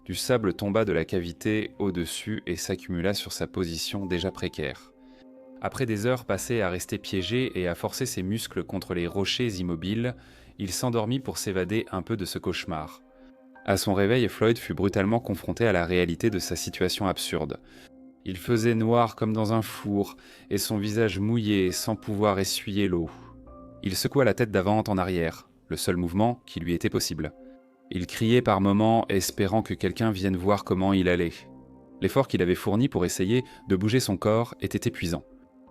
Du sable tomba de la cavité au-dessus et s'accumula sur sa position déjà précaire. Après des heures passées à rester piégé et à forcer ses muscles contre les rochers immobiles, il s'endormit pour s'évader un peu de ce cauchemar. À son réveil, Floyd fut brutalement confronté à la réalité de sa situation absurde. Il faisait noir comme dans un four, et son visage mouillé sans pouvoir essuyer l'eau. Il secoua la tête d'avant en arrière, le seul mouvement qui lui était possible. Il criait par moments, espérant que quelqu'un vienne voir comment il allait. L'effort qu'il avait fourni pour essayer de bouger son corps était épuisant.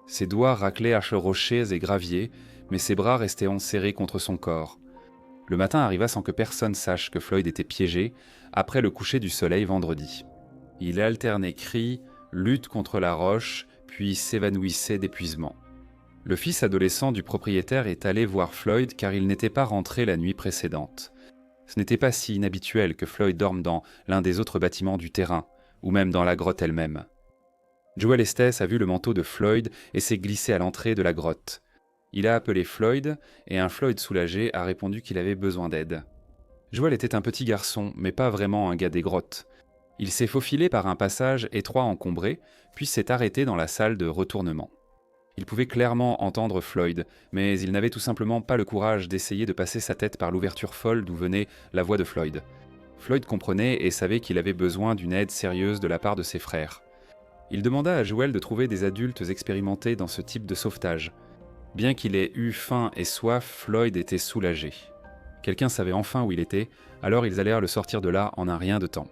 Ses doigts raclaient à rochers et graviers, mais ses bras restaient enserrés contre son corps. Le matin arriva sans que personne sache que Floyd était piégé, après le coucher du soleil vendredi. Il alternait cris, lutte contre la roche, puis s'évanouissait d'épuisement. Le fils adolescent du propriétaire est allé voir Floyd car il n'était pas rentré la nuit précédente. Ce n'était pas si inhabituel que Floyd dorme dans l'un des autres bâtiments du terrain, ou même dans la grotte elle-même. Joel Estes a vu le manteau de Floyd et s'est glissé à l'entrée de la grotte. Il a appelé Floyd, et un Floyd soulagé a répondu qu'il avait besoin d'aide. Joel était un petit garçon, mais pas vraiment un gars des grottes. Il s'est faufilé par un passage étroit encombré, puis s'est arrêté dans la salle de retournement. Il pouvait clairement entendre Floyd, mais il n'avait tout simplement pas le courage d'essayer de passer sa tête par l'ouverture folle d'où venait la voix de Floyd. Floyd comprenait et savait qu'il avait besoin d'une aide sérieuse de la part de ses frères. Il demanda à Joel de trouver des adultes expérimentés dans ce type de sauvetage. Bien qu'il ait eu faim et soif, Floyd était soulagé. Quelqu'un savait enfin où il était, alors ils allèrent le sortir de là en un rien de temps.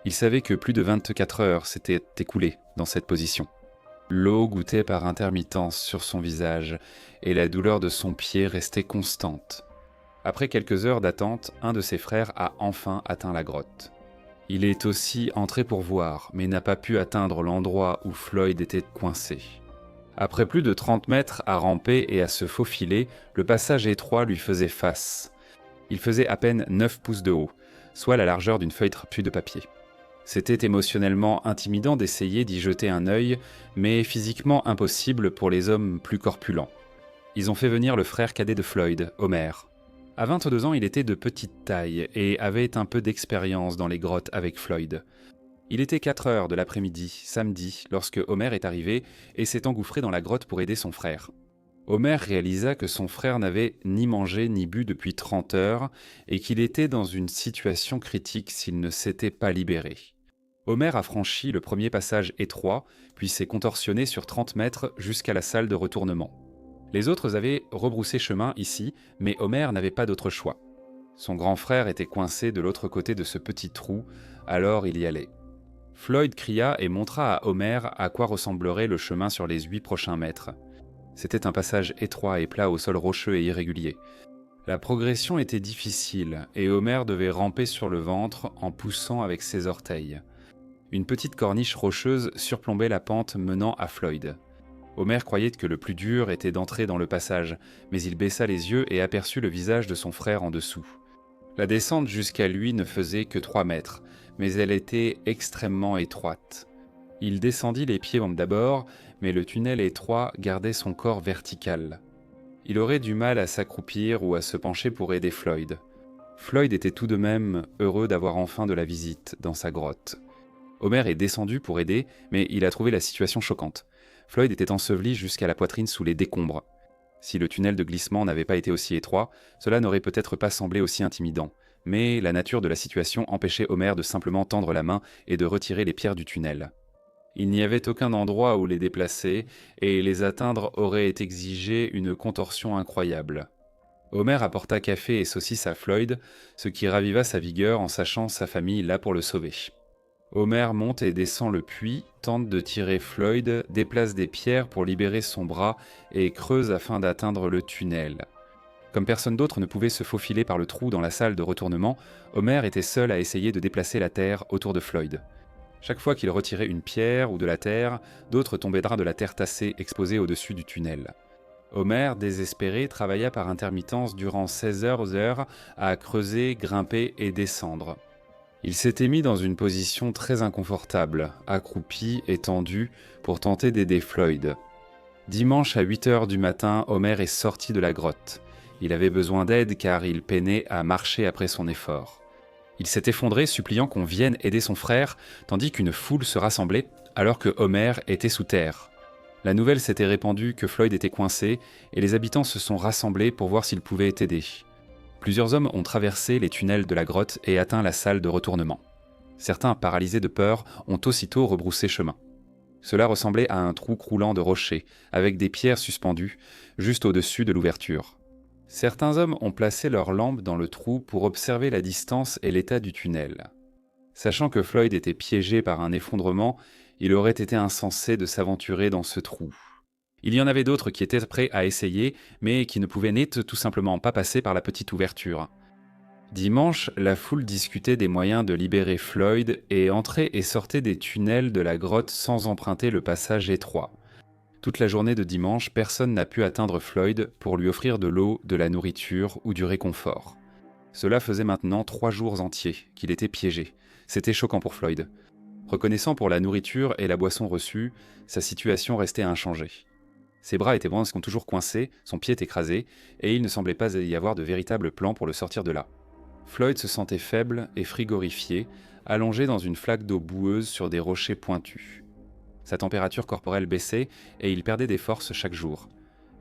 Il savait que plus de 24 heures s'étaient écoulées dans cette position. L'eau gouttait par intermittence sur son visage, et la douleur de son pied restait constante. Après quelques heures d'attente, un de ses frères a enfin atteint la grotte. Il est aussi entré pour voir, mais n'a pas pu atteindre l'endroit où Floyd était coincé. Après plus de 30 mètres à ramper et à se faufiler, le passage étroit lui faisait face. Il faisait à peine 9 pouces de haut, soit la largeur d'une feuille trapue de papier. C'était émotionnellement intimidant d'essayer d'y jeter un œil, mais physiquement impossible pour les hommes plus corpulents. Ils ont fait venir le frère cadet de Floyd, Homer. À 22 ans, il était de petite taille et avait un peu d'expérience dans les grottes avec Floyd. Il était 4 heures de l'après-midi, samedi, lorsque Homer est arrivé et s'est engouffré dans la grotte pour aider son frère. Homer réalisa que son frère n'avait ni mangé ni bu depuis 30 heures et qu'il était dans une situation critique s'il ne s'était pas libéré. Homer a franchi le premier passage étroit, puis s'est contorsionné sur 30 mètres jusqu'à la salle de retournement. Les autres avaient rebroussé chemin ici, mais Homer n'avait pas d'autre choix. Son grand frère était coincé de l'autre côté de ce petit trou, alors il y allait. Floyd cria et montra à Homer à quoi ressemblerait le chemin sur les 8 prochains mètres. C'était un passage étroit et plat au sol rocheux et irrégulier. La progression était difficile et Homer devait ramper sur le ventre en poussant avec ses orteils. Une petite corniche rocheuse surplombait la pente menant à Floyd. Homer croyait que le plus dur était d'entrer dans le passage, mais il baissa les yeux et aperçut le visage de son frère en dessous. La descente jusqu'à lui ne faisait que 3 mètres, mais elle était extrêmement étroite. Il descendit les pieds d'abord, mais le tunnel étroit gardait son corps vertical. Il aurait du mal à s'accroupir ou à se pencher pour aider Floyd. Floyd était tout de même heureux d'avoir enfin de la visite dans sa grotte. Homer est descendu pour aider, mais il a trouvé la situation choquante. Floyd était enseveli jusqu'à la poitrine sous les décombres. Si le tunnel de glissement n'avait pas été aussi étroit, cela n'aurait peut-être pas semblé aussi intimidant. Mais la nature de la situation empêchait Homer de simplement tendre la main et de retirer les pierres du tunnel. Il n'y avait aucun endroit où les déplacer, et les atteindre aurait exigé une contorsion incroyable. Homer apporta café et saucisses à Floyd, ce qui raviva sa vigueur en sachant sa famille là pour le sauver. Homer monte et descend le puits, tente de tirer Floyd, déplace des pierres pour libérer son bras et creuse afin d'atteindre le tunnel. Comme personne d'autre ne pouvait se faufiler par le trou dans la salle de retournement, Homer était seul à essayer de déplacer la terre autour de Floyd. Chaque fois qu'il retirait une pierre ou de la terre, d'autres tombaient de la terre tassée exposée au-dessus du tunnel. Homer, désespéré, travailla par intermittence durant 16 heures à creuser, grimper et descendre. Il s'était mis dans une position très inconfortable, accroupi et tendu, pour tenter d'aider Floyd. Dimanche à 8 heures du matin, Homer est sorti de la grotte. Il avait besoin d'aide car il peinait à marcher après son effort. Il s'est effondré suppliant qu'on vienne aider son frère, tandis qu'une foule se rassemblait alors que Homer était sous terre. La nouvelle s'était répandue que Floyd était coincé et les habitants se sont rassemblés pour voir s'ils pouvaient aider. Plusieurs hommes ont traversé les tunnels de la grotte et atteint la salle de retournement. Certains, paralysés de peur, ont aussitôt rebroussé chemin. Cela ressemblait à un trou croulant de rochers, avec des pierres suspendues, juste au-dessus de l'ouverture. Certains hommes ont placé leurs lampes dans le trou pour observer la distance et l'état du tunnel. Sachant que Floyd était piégé par un effondrement, il aurait été insensé de s'aventurer dans ce trou. Il y en avait d'autres qui étaient prêts à essayer, mais qui ne pouvaient tout simplement pas passer par la petite ouverture. Dimanche, la foule discutait des moyens de libérer Floyd et entrait et sortait des tunnels de la grotte sans emprunter le passage étroit. Toute la journée de dimanche, personne n'a pu atteindre Floyd pour lui offrir de l'eau, de la nourriture ou du réconfort. Cela faisait maintenant 3 jours entiers qu'il était piégé. C'était choquant pour Floyd. Reconnaissant pour la nourriture et la boisson reçue, sa situation restait inchangée. Ses bras étaient toujours coincés, son pied écrasé, et il ne semblait pas y avoir de véritable plan pour le sortir de là. Floyd se sentait faible et frigorifié, allongé dans une flaque d'eau boueuse sur des rochers pointus. Sa température corporelle baissait et il perdait des forces chaque jour.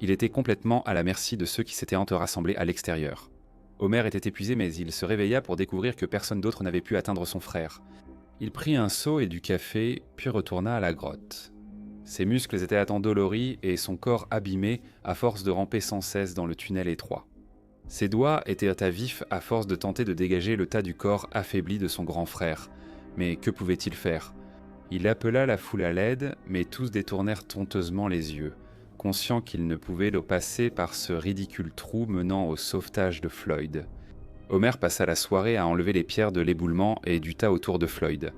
Il était complètement à la merci de ceux qui s'étaient rassemblés à l'extérieur. Homer était épuisé mais il se réveilla pour découvrir que personne d'autre n'avait pu atteindre son frère. Il prit un seau et du café, puis retourna à la grotte. Ses muscles étaient endoloris et son corps abîmé à force de ramper sans cesse dans le tunnel étroit. Ses doigts étaient à vif à force de tenter de dégager le tas du corps affaibli de son grand frère. Mais que pouvait-il faire ? Il appela la foule à l'aide, mais tous détournèrent honteusement les yeux, conscients qu'ils ne pouvaient le passer par ce ridicule trou menant au sauvetage de Floyd. Homer passa la soirée à enlever les pierres de l'éboulement et du tas autour de Floyd.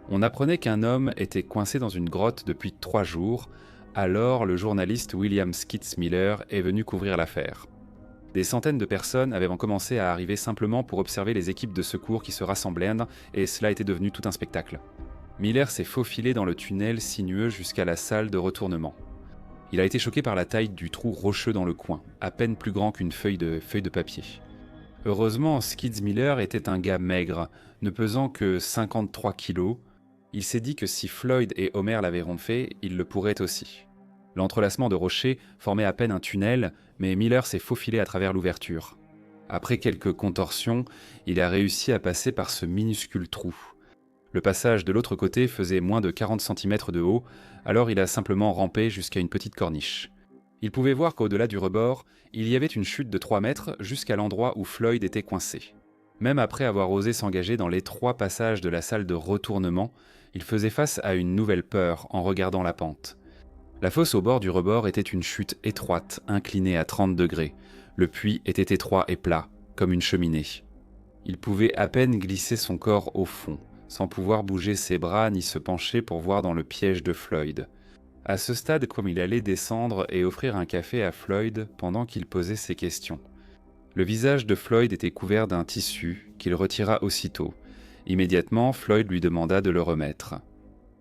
On apprenait qu'un homme était coincé dans une grotte depuis 3 jours, alors le journaliste William Skitz Miller est venu couvrir l'affaire. Des centaines de personnes avaient commencé à arriver simplement pour observer les équipes de secours qui se rassemblaient et cela était devenu tout un spectacle. Miller s'est faufilé dans le tunnel sinueux jusqu'à la salle de retournement. Il a été choqué par la taille du trou rocheux dans le coin, à peine plus grand qu'une feuille de papier. Heureusement, Skidz Miller était un gars maigre, ne pesant que 53 kilos. Il s'est dit que si Floyd et Homer l'avaient fait, il le pourrait aussi. L'entrelacement de rochers formait à peine un tunnel, mais Miller s'est faufilé à travers l'ouverture. Après quelques contorsions, il a réussi à passer par ce minuscule trou. Le passage de l'autre côté faisait moins de 40 cm de haut, alors il a simplement rampé jusqu'à une petite corniche. Il pouvait voir qu'au-delà du rebord, il y avait une chute de 3 mètres jusqu'à l'endroit où Floyd était coincé. Même après avoir osé s'engager dans l'étroit passage de la salle de retournement, il faisait face à une nouvelle peur en regardant la pente. La fosse au bord du rebord était une chute étroite, inclinée à 30 degrés. Le puits était étroit et plat, comme une cheminée. Il pouvait à peine glisser son corps au fond, sans pouvoir bouger ses bras ni se pencher pour voir dans le piège de Floyd. À ce stade, comme il allait descendre et offrir un café à Floyd pendant qu'il posait ses questions. Le visage de Floyd était couvert d'un tissu qu'il retira aussitôt. Immédiatement, Floyd lui demanda de le remettre.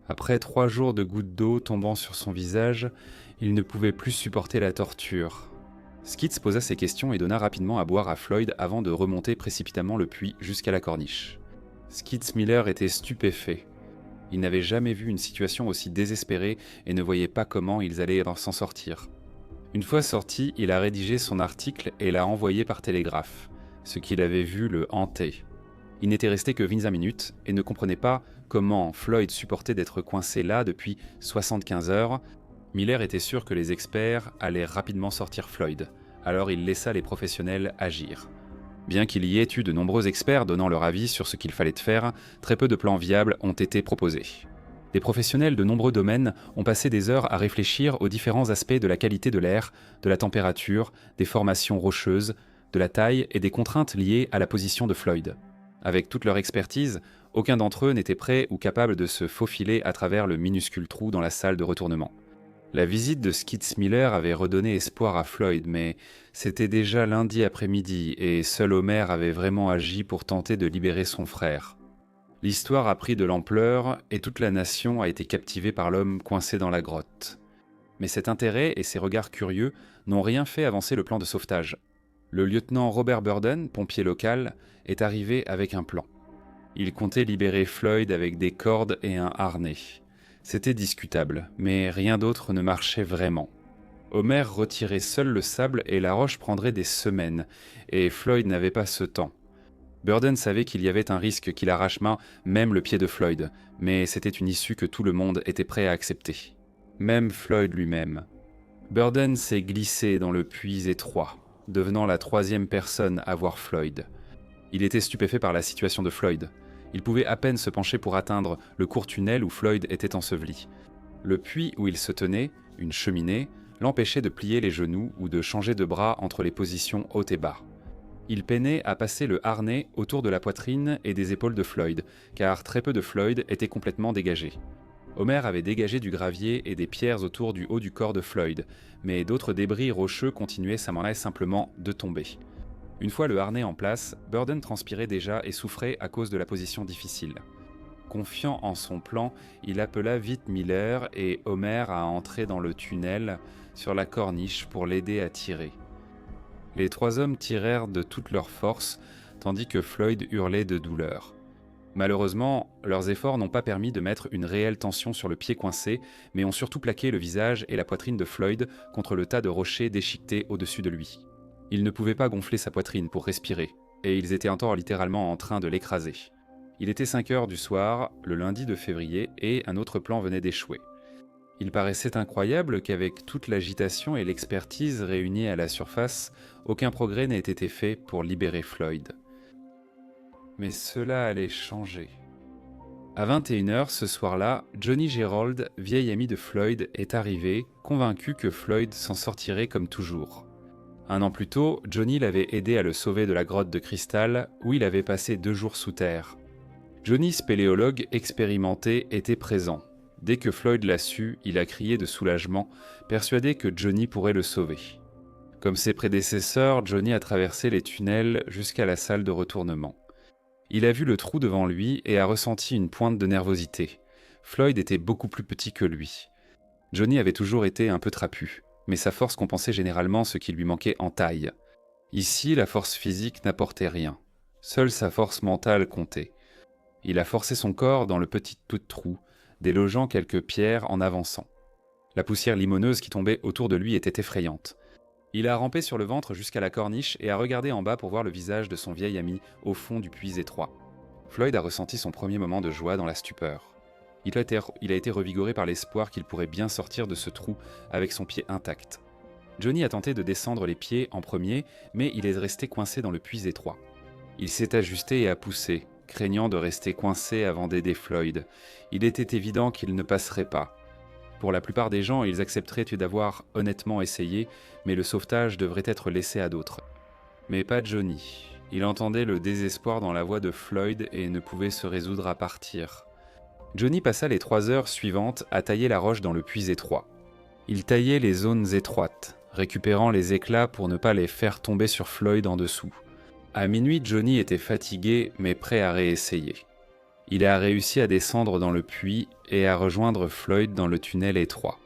Après 3 jours de gouttes d'eau tombant sur son visage, il ne pouvait plus supporter la torture. Skitz posa ses questions et donna rapidement à boire à Floyd avant de remonter précipitamment le puits jusqu'à la corniche. Skitz Miller était stupéfait. Il n'avait jamais vu une situation aussi désespérée et ne voyait pas comment ils allaient s'en sortir. Une fois sorti, il a rédigé son article et l'a envoyé par télégraphe. Ce qu'il avait vu le hantait. Il n'était resté que 25 minutes et ne comprenait pas comment Floyd supportait d'être coincé là depuis 75 heures. Miller était sûr que les experts allaient rapidement sortir Floyd, alors il laissa les professionnels agir. Bien qu'il y ait eu de nombreux experts donnant leur avis sur ce qu'il fallait faire, très peu de plans viables ont été proposés. Des professionnels de nombreux domaines ont passé des heures à réfléchir aux différents aspects de la qualité de l'air, de la température, des formations rocheuses, de la taille et des contraintes liées à la position de Floyd. Avec toute leur expertise, aucun d'entre eux n'était prêt ou capable de se faufiler à travers le minuscule trou dans la salle de retournement. La visite de Skitz Miller avait redonné espoir à Floyd, mais c'était déjà lundi après-midi et seul Homer avait vraiment agi pour tenter de libérer son frère. L'histoire a pris de l'ampleur et toute la nation a été captivée par l'homme coincé dans la grotte. Mais cet intérêt et ces regards curieux n'ont rien fait avancer le plan de sauvetage. Le lieutenant Robert Burden, pompier local, est arrivé avec un plan. Il comptait libérer Floyd avec des cordes et un harnais. C'était discutable, mais rien d'autre ne marchait vraiment. Homer retirait seul le sable et la roche prendrait des semaines, et Floyd n'avait pas ce temps. Burden savait qu'il y avait un risque qu'il arrache même le pied de Floyd, mais c'était une issue que tout le monde était prêt à accepter. Même Floyd lui-même. Burden s'est glissé dans le puits étroit, devenant la 3e personne à voir Floyd. Il était stupéfait par la situation de Floyd. Il pouvait à peine se pencher pour atteindre le court tunnel où Floyd était enseveli. Le puits où il se tenait, une cheminée, l'empêchait de plier les genoux ou de changer de bras entre les positions haut et bas. Il peinait à passer le harnais autour de la poitrine et des épaules de Floyd, car très peu de Floyd étaient complètement dégagés. Homer avait dégagé du gravier et des pierres autour du haut du corps de Floyd, mais d'autres débris rocheux continuaient simplement de tomber. Une fois le harnais en place, Burden transpirait déjà et souffrait à cause de la position difficile. Confiant en son plan, il appela vite Miller et Homer à entrer dans le tunnel sur la corniche pour l'aider à tirer. Les 3 hommes tirèrent de toute leur force, tandis que Floyd hurlait de douleur. Malheureusement, leurs efforts n'ont pas permis de mettre une réelle tension sur le pied coincé, mais ont surtout plaqué le visage et la poitrine de Floyd contre le tas de rochers déchiquetés au-dessus de lui. Il ne pouvait pas gonfler sa poitrine pour respirer, et ils étaient encore littéralement en train de l'écraser. Il était 5 heures du soir, le lundi de février, et un autre plan venait d'échouer. Il paraissait incroyable qu'avec toute l'agitation et l'expertise réunies à la surface, aucun progrès n'ait été fait pour libérer Floyd. Mais cela allait changer. À 21h ce soir-là, Johnny Gerald, vieil ami de Floyd, est arrivé, convaincu que Floyd s'en sortirait comme toujours. 1 an plus tôt, Johnny l'avait aidé à le sauver de la grotte de cristal où il avait passé 2 jours sous terre. Johnny, spéléologue expérimenté, était présent. Dès que Floyd l'a su, il a crié de soulagement, persuadé que Johnny pourrait le sauver. Comme ses prédécesseurs, Johnny a traversé les tunnels jusqu'à la salle de retournement. Il a vu le trou devant lui et a ressenti une pointe de nervosité. Floyd était beaucoup plus petit que lui. Johnny avait toujours été un peu trapu, mais sa force compensait généralement ce qui lui manquait en taille. Ici, la force physique n'apportait rien. Seule sa force mentale comptait. Il a forcé son corps dans le petit trou, délogeant quelques pierres en avançant. La poussière limoneuse qui tombait autour de lui était effrayante. Il a rampé sur le ventre jusqu'à la corniche et a regardé en bas pour voir le visage de son vieil ami au fond du puits étroit. Floyd a ressenti son premier moment de joie dans la stupeur. Il a été revigoré par l'espoir qu'il pourrait bien sortir de ce trou avec son pied intact. Johnny a tenté de descendre les pieds en premier, mais il est resté coincé dans le puits étroit. Il s'est ajusté et a poussé, craignant de rester coincé avant d'aider Floyd. Il était évident qu'il ne passerait pas. Pour la plupart des gens, ils accepteraient d'avoir honnêtement essayé, mais le sauvetage devrait être laissé à d'autres. Mais pas Johnny. Il entendait le désespoir dans la voix de Floyd et ne pouvait se résoudre à partir. Johnny passa les 3 heures suivantes à tailler la roche dans le puits étroit. Il taillait les zones étroites, récupérant les éclats pour ne pas les faire tomber sur Floyd en dessous. À minuit, Johnny était fatigué mais prêt à réessayer. Il a réussi à descendre dans le puits et à rejoindre Floyd dans le tunnel étroit.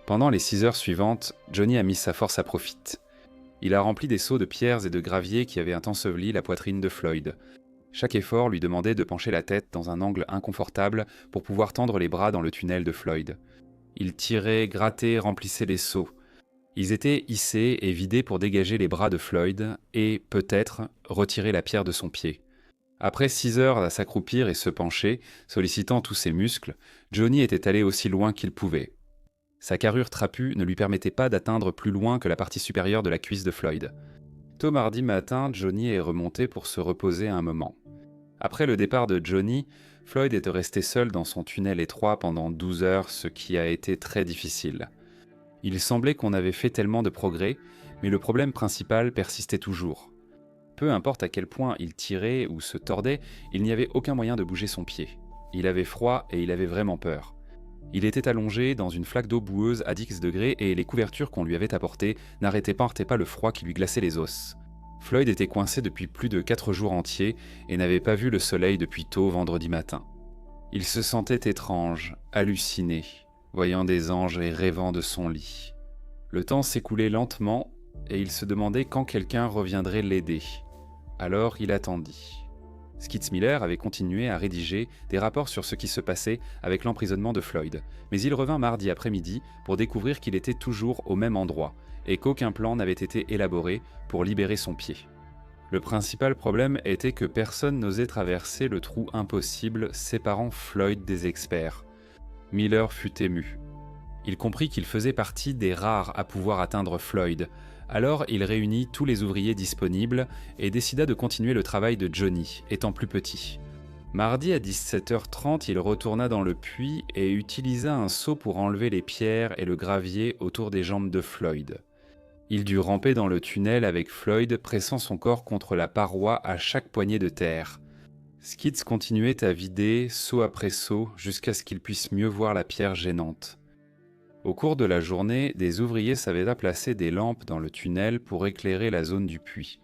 Pendant les 6 heures suivantes, Johnny a mis sa force à profit. Il a rempli des seaux de pierres et de gravier qui avaient enseveli la poitrine de Floyd. Chaque effort lui demandait de pencher la tête dans un angle inconfortable pour pouvoir tendre les bras dans le tunnel de Floyd. Il tirait, grattait, remplissait les seaux. Ils étaient hissés et vidés pour dégager les bras de Floyd et, peut-être, retirer la pierre de son pied. Après 6 heures à s'accroupir et se pencher, sollicitant tous ses muscles, Johnny était allé aussi loin qu'il pouvait. Sa carrure trapue ne lui permettait pas d'atteindre plus loin que la partie supérieure de la cuisse de Floyd. Tôt mardi matin, Johnny est remonté pour se reposer un moment. Après le départ de Johnny, Floyd était resté seul dans son tunnel étroit pendant 12 heures, ce qui a été très difficile. Il semblait qu'on avait fait tellement de progrès, mais le problème principal persistait toujours. Peu importe à quel point il tirait ou se tordait, il n'y avait aucun moyen de bouger son pied. Il avait froid et il avait vraiment peur. Il était allongé dans une flaque d'eau boueuse à 10 degrés et les couvertures qu'on lui avait apportées n'arrêtaient pas le froid qui lui glaçait les os. Floyd était coincé depuis plus de 4 jours entiers et n'avait pas vu le soleil depuis tôt vendredi matin. Il se sentait étrange, halluciné, voyant des anges et rêvant de son lit. Le temps s'écoulait lentement et il se demandait quand quelqu'un reviendrait l'aider. Alors il attendit. Skids-Miller avait continué à rédiger des rapports sur ce qui se passait avec l'emprisonnement de Floyd, mais il revint mardi après-midi pour découvrir qu'il était toujours au même endroit et qu'aucun plan n'avait été élaboré pour libérer son pied. Le principal problème était que personne n'osait traverser le trou impossible séparant Floyd des experts. Miller fut ému. Il comprit qu'il faisait partie des rares à pouvoir atteindre Floyd. Alors il réunit tous les ouvriers disponibles et décida de continuer le travail de Johnny, étant plus petit. Mardi à 17h30, il retourna dans le puits et utilisa un seau pour enlever les pierres et le gravier autour des jambes de Floyd. Il dut ramper dans le tunnel avec Floyd pressant son corps contre la paroi à chaque poignée de terre. Skids continuait à vider, seau après seau, jusqu'à ce qu'il puisse mieux voir la pierre gênante. Au cours de la journée, des ouvriers savaient placer des lampes dans le tunnel pour éclairer la zone du puits.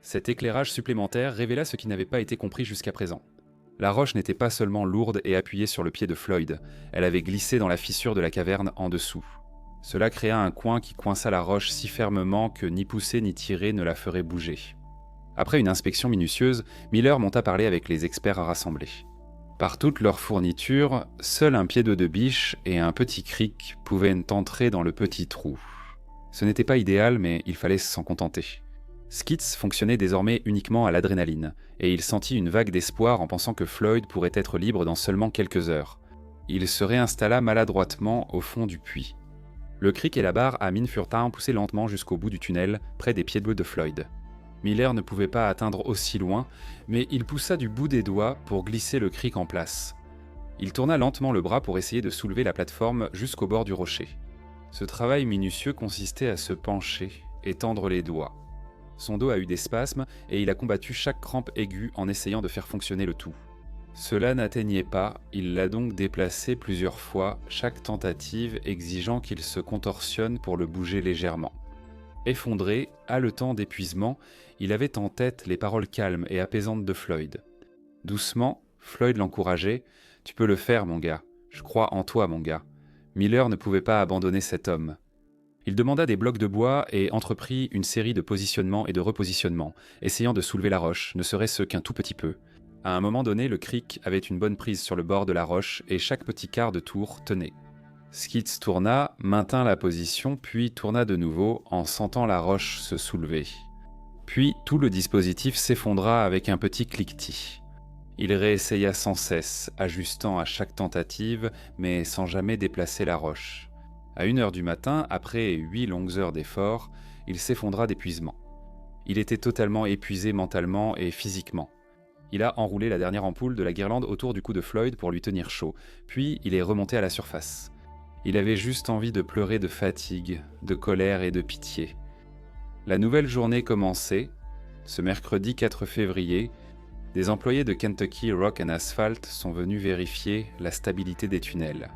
Cet éclairage supplémentaire révéla ce qui n'avait pas été compris jusqu'à présent. La roche n'était pas seulement lourde et appuyée sur le pied de Floyd, elle avait glissé dans la fissure de la caverne en dessous. Cela créa un coin qui coinça la roche si fermement que ni pousser ni tirer ne la ferait bouger. Après une inspection minutieuse, Miller monta parler avec les experts rassemblés. Par toutes leurs fournitures, seul un pied d'eau de biche et un petit cric pouvaient entrer dans le petit trou. Ce n'était pas idéal, mais il fallait s'en contenter. Skids fonctionnait désormais uniquement à l'adrénaline, et il sentit une vague d'espoir en pensant que Floyd pourrait être libre dans seulement quelques heures. Il se réinstalla maladroitement au fond du puits. Le cric et la barre à mine furent poussés lentement jusqu'au bout du tunnel, près des pieds de Floyd. Miller ne pouvait pas atteindre aussi loin, mais il poussa du bout des doigts pour glisser le cric en place. Il tourna lentement le bras pour essayer de soulever la plateforme jusqu'au bord du rocher. Ce travail minutieux consistait à se pencher et tendre les doigts. Son dos a eu des spasmes et il a combattu chaque crampe aiguë en essayant de faire fonctionner le tout. Cela n'atteignait pas, il l'a donc déplacé plusieurs fois, chaque tentative exigeant qu'il se contorsionne pour le bouger légèrement. Effondré, haletant d'épuisement, il avait en tête les paroles calmes et apaisantes de Floyd. Doucement, Floyd l'encourageait « Tu peux le faire, mon gars. Je crois en toi, mon gars. » Miller ne pouvait pas abandonner cet homme. Il demanda des blocs de bois et entreprit une série de positionnements et de repositionnements, essayant de soulever la roche, ne serait-ce qu'un tout petit peu. À un moment donné, le cric avait une bonne prise sur le bord de la roche et chaque petit quart de tour tenait. Skitz tourna, maintint la position, puis tourna de nouveau en sentant la roche se soulever. Puis tout le dispositif s'effondra avec un petit cliquetis. Il réessaya sans cesse, ajustant à chaque tentative, mais sans jamais déplacer la roche. À 1h du matin, après 8 longues heures d'effort, il s'effondra d'épuisement. Il était totalement épuisé mentalement et physiquement. Il a enroulé la dernière ampoule de la guirlande autour du cou de Floyd pour lui tenir chaud, puis il est remonté à la surface. Il avait juste envie de pleurer de fatigue, de colère et de pitié. La nouvelle journée commençait. Ce mercredi 4 février, des employés de Kentucky Rock and Asphalt sont venus vérifier la stabilité des tunnels.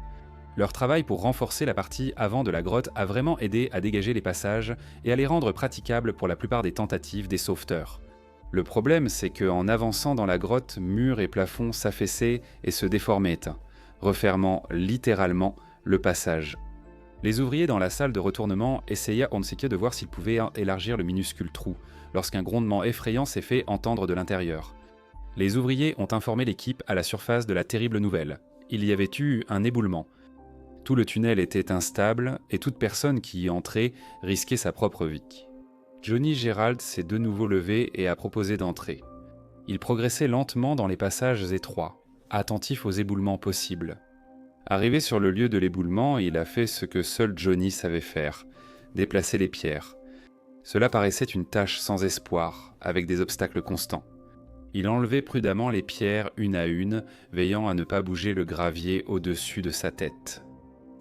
Leur travail pour renforcer la partie avant de la grotte a vraiment aidé à dégager les passages et à les rendre praticables pour la plupart des tentatives des sauveteurs. Le problème, c'est qu'en avançant dans la grotte, murs et plafonds s'affaissaient et se déformaient, refermant littéralement le passage. Les ouvriers dans la salle de retournement essayaient on ne sait que de voir s'ils pouvaient élargir le minuscule trou, lorsqu'un grondement effrayant s'est fait entendre de l'intérieur. Les ouvriers ont informé l'équipe à la surface de la terrible nouvelle. Il y avait eu un éboulement. Tout le tunnel était instable et toute personne qui y entrait risquait sa propre vie. Johnny Gerald s'est de nouveau levé et a proposé d'entrer. Il progressait lentement dans les passages étroits, attentif aux éboulements possibles. Arrivé sur le lieu de l'éboulement, il a fait ce que seul Johnny savait faire, déplacer les pierres. Cela paraissait une tâche sans espoir, avec des obstacles constants. Il enlevait prudemment les pierres une à une, veillant à ne pas bouger le gravier au-dessus de sa tête.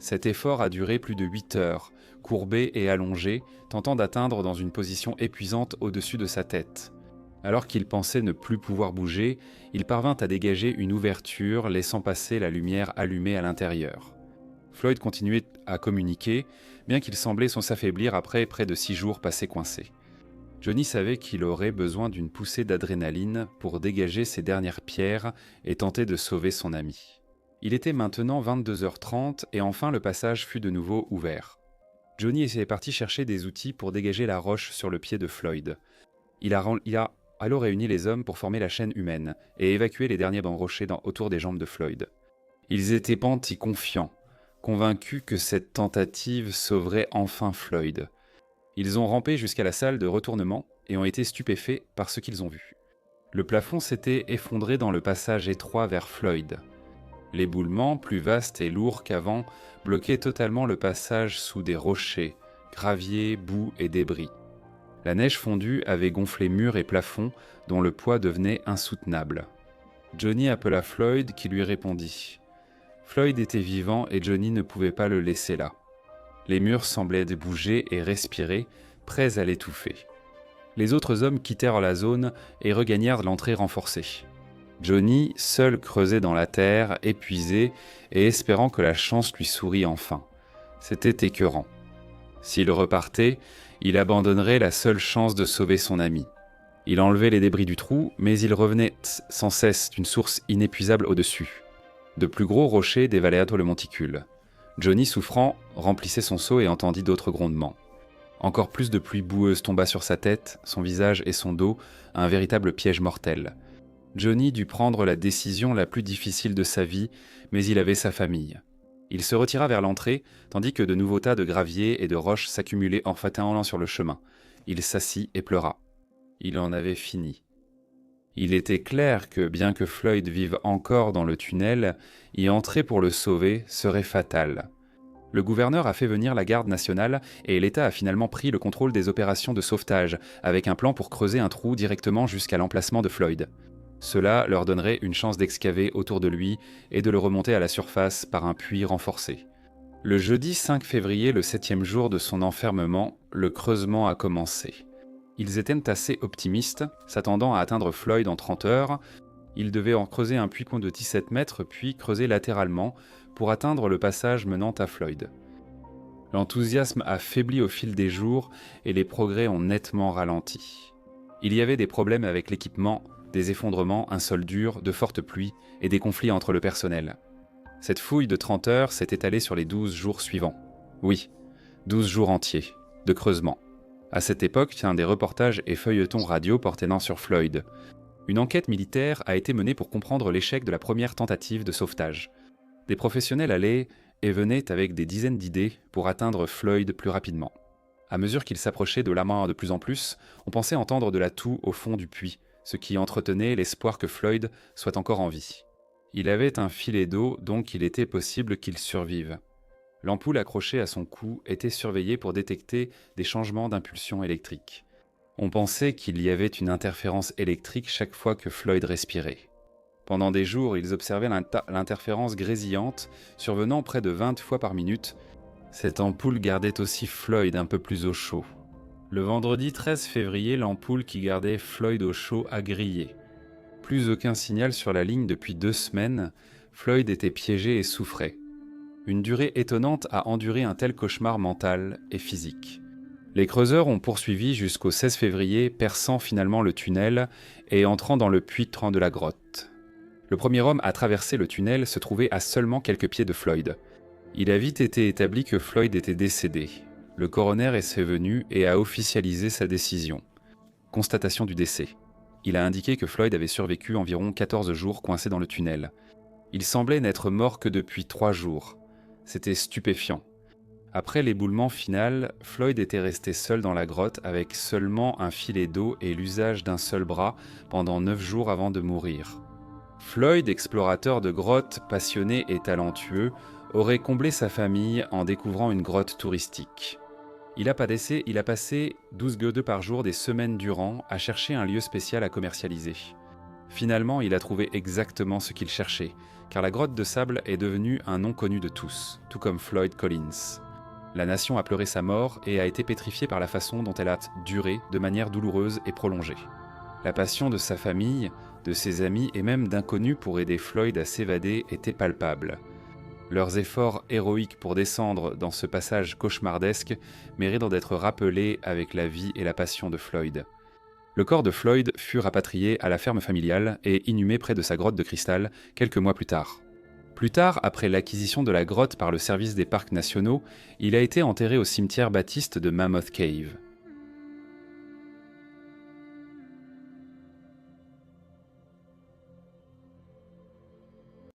Cet effort a duré plus de 8 heures, courbé et allongé, tentant d'atteindre dans une position épuisante au-dessus de sa tête. Alors qu'il pensait ne plus pouvoir bouger, il parvint à dégager une ouverture, laissant passer la lumière allumée à l'intérieur. Floyd continuait à communiquer, bien qu'il semblait s'affaiblir après près de 6 jours passés coincés. Johnny savait qu'il aurait besoin d'une poussée d'adrénaline pour dégager ses dernières pierres et tenter de sauver son ami. Il était maintenant 22h30 et enfin le passage fut de nouveau ouvert. Johnny est parti chercher des outils pour dégager la roche sur le pied de Floyd. Il a alors réuni les hommes pour former la chaîne humaine et évacuer les derniers bancs rochers autour des jambes de Floyd. Ils étaient pentis confiants, convaincus que cette tentative sauverait enfin Floyd. Ils ont rampé jusqu'à la salle de retournement et ont été stupéfaits par ce qu'ils ont vu. Le plafond s'était effondré dans le passage étroit vers Floyd. L'éboulement, plus vaste et lourd qu'avant, bloquait totalement le passage sous des rochers, graviers, boue et débris. La neige fondue avait gonflé murs et plafonds dont le poids devenait insoutenable. Johnny appela Floyd qui lui répondit. Floyd était vivant et Johnny ne pouvait pas le laisser là. Les murs semblaient bouger et respirer, prêts à l'étouffer. Les autres hommes quittèrent la zone et regagnèrent l'entrée renforcée. Johnny, seul, creusait dans la terre, épuisé et espérant que la chance lui sourit enfin. C'était écœurant. S'il repartait, il abandonnerait la seule chance de sauver son ami. Il enlevait les débris du trou, mais il revenait sans cesse d'une source inépuisable au-dessus. De plus gros rochers dévalaient le monticule. Johnny, souffrant, remplissait son seau et entendit d'autres grondements. Encore plus de pluie boueuse tomba sur sa tête, son visage et son dos, un véritable piège mortel. Johnny dut prendre la décision la plus difficile de sa vie, mais il avait sa famille. Il se retira vers l'entrée, tandis que de nouveaux tas de gravier et de roches s'accumulaient en fatinant sur le chemin. Il s'assit et pleura. Il en avait fini. Il était clair que, bien que Floyd vive encore dans le tunnel, y entrer pour le sauver serait fatal. Le gouverneur a fait venir la garde nationale et l'État a finalement pris le contrôle des opérations de sauvetage, avec un plan pour creuser un trou directement jusqu'à l'emplacement de Floyd. Cela leur donnerait une chance d'excaver autour de lui et de le remonter à la surface par un puits renforcé. Le jeudi 5 février, le 7e jour de son enfermement, le creusement a commencé. Ils étaient assez optimistes, s'attendant à atteindre Floyd en 30 heures. Ils devaient en creuser un puits de 17 mètres, puis creuser latéralement pour atteindre le passage menant à Floyd. L'enthousiasme a faibli au fil des jours et les progrès ont nettement ralenti. Il y avait des problèmes avec l'équipement, des effondrements, un sol dur, de fortes pluies et des conflits entre le personnel. Cette fouille de 30 heures s'est étalée sur les 12 jours suivants. Oui, 12 jours entiers, de creusement. À cette époque, des reportages et feuilletons radio portant sur Floyd. Une enquête militaire a été menée pour comprendre l'échec de la première tentative de sauvetage. Des professionnels allaient et venait avec des dizaines d'idées pour atteindre Floyd plus rapidement. À mesure qu'il s'approchait de la main de plus en plus, on pensait entendre de la toux au fond du puits, ce qui entretenait l'espoir que Floyd soit encore en vie. Il avait un filet d'eau, donc il était possible qu'il survive. L'ampoule accrochée à son cou était surveillée pour détecter des changements d'impulsion électrique. On pensait qu'il y avait une interférence électrique chaque fois que Floyd respirait. Pendant des jours, ils observaient l'interférence grésillante survenant près de 20 fois par minute. Cette ampoule gardait aussi Floyd un peu plus au chaud. Le vendredi 13 février, l'ampoule qui gardait Floyd au chaud a grillé. Plus aucun signal sur la ligne depuis 2 semaines, Floyd était piégé et souffrait. Une durée étonnante à endurer un tel cauchemar mental et physique. Les creuseurs ont poursuivi jusqu'au 16 février, perçant finalement le tunnel et entrant dans le puits de la grotte. Le premier homme à traverser le tunnel se trouvait à seulement quelques pieds de Floyd. Il a vite été établi que Floyd était décédé. Le coroner est venu et a officialisé sa décision. Constatation du décès. Il a indiqué que Floyd avait survécu environ 14 jours coincé dans le tunnel. Il semblait n'être mort que depuis 3 jours. C'était stupéfiant. Après l'éboulement final, Floyd était resté seul dans la grotte avec seulement un filet d'eau et l'usage d'un seul bras pendant 9 jours avant de mourir. Floyd, explorateur de grottes, passionné et talentueux, aurait comblé sa famille en découvrant une grotte touristique. Il a passé 12 gueux par jour des semaines durant à chercher un lieu spécial à commercialiser. Finalement, il a trouvé exactement ce qu'il cherchait, car la grotte de sable est devenue un nom connu de tous, tout comme Floyd Collins. La nation a pleuré sa mort et a été pétrifiée par la façon dont elle a duré de manière douloureuse et prolongée. La passion de sa famille, de ses amis et même d'inconnus pour aider Floyd à s'évader était palpable. Leurs efforts héroïques pour descendre dans ce passage cauchemardesque méritent d'être rappelés avec la vie et la passion de Floyd. Le corps de Floyd fut rapatrié à la ferme familiale et inhumé près de sa grotte de cristal quelques mois plus tard. Plus tard, après l'acquisition de la grotte par le service des parcs nationaux, il a été enterré au cimetière baptiste de Mammoth Cave.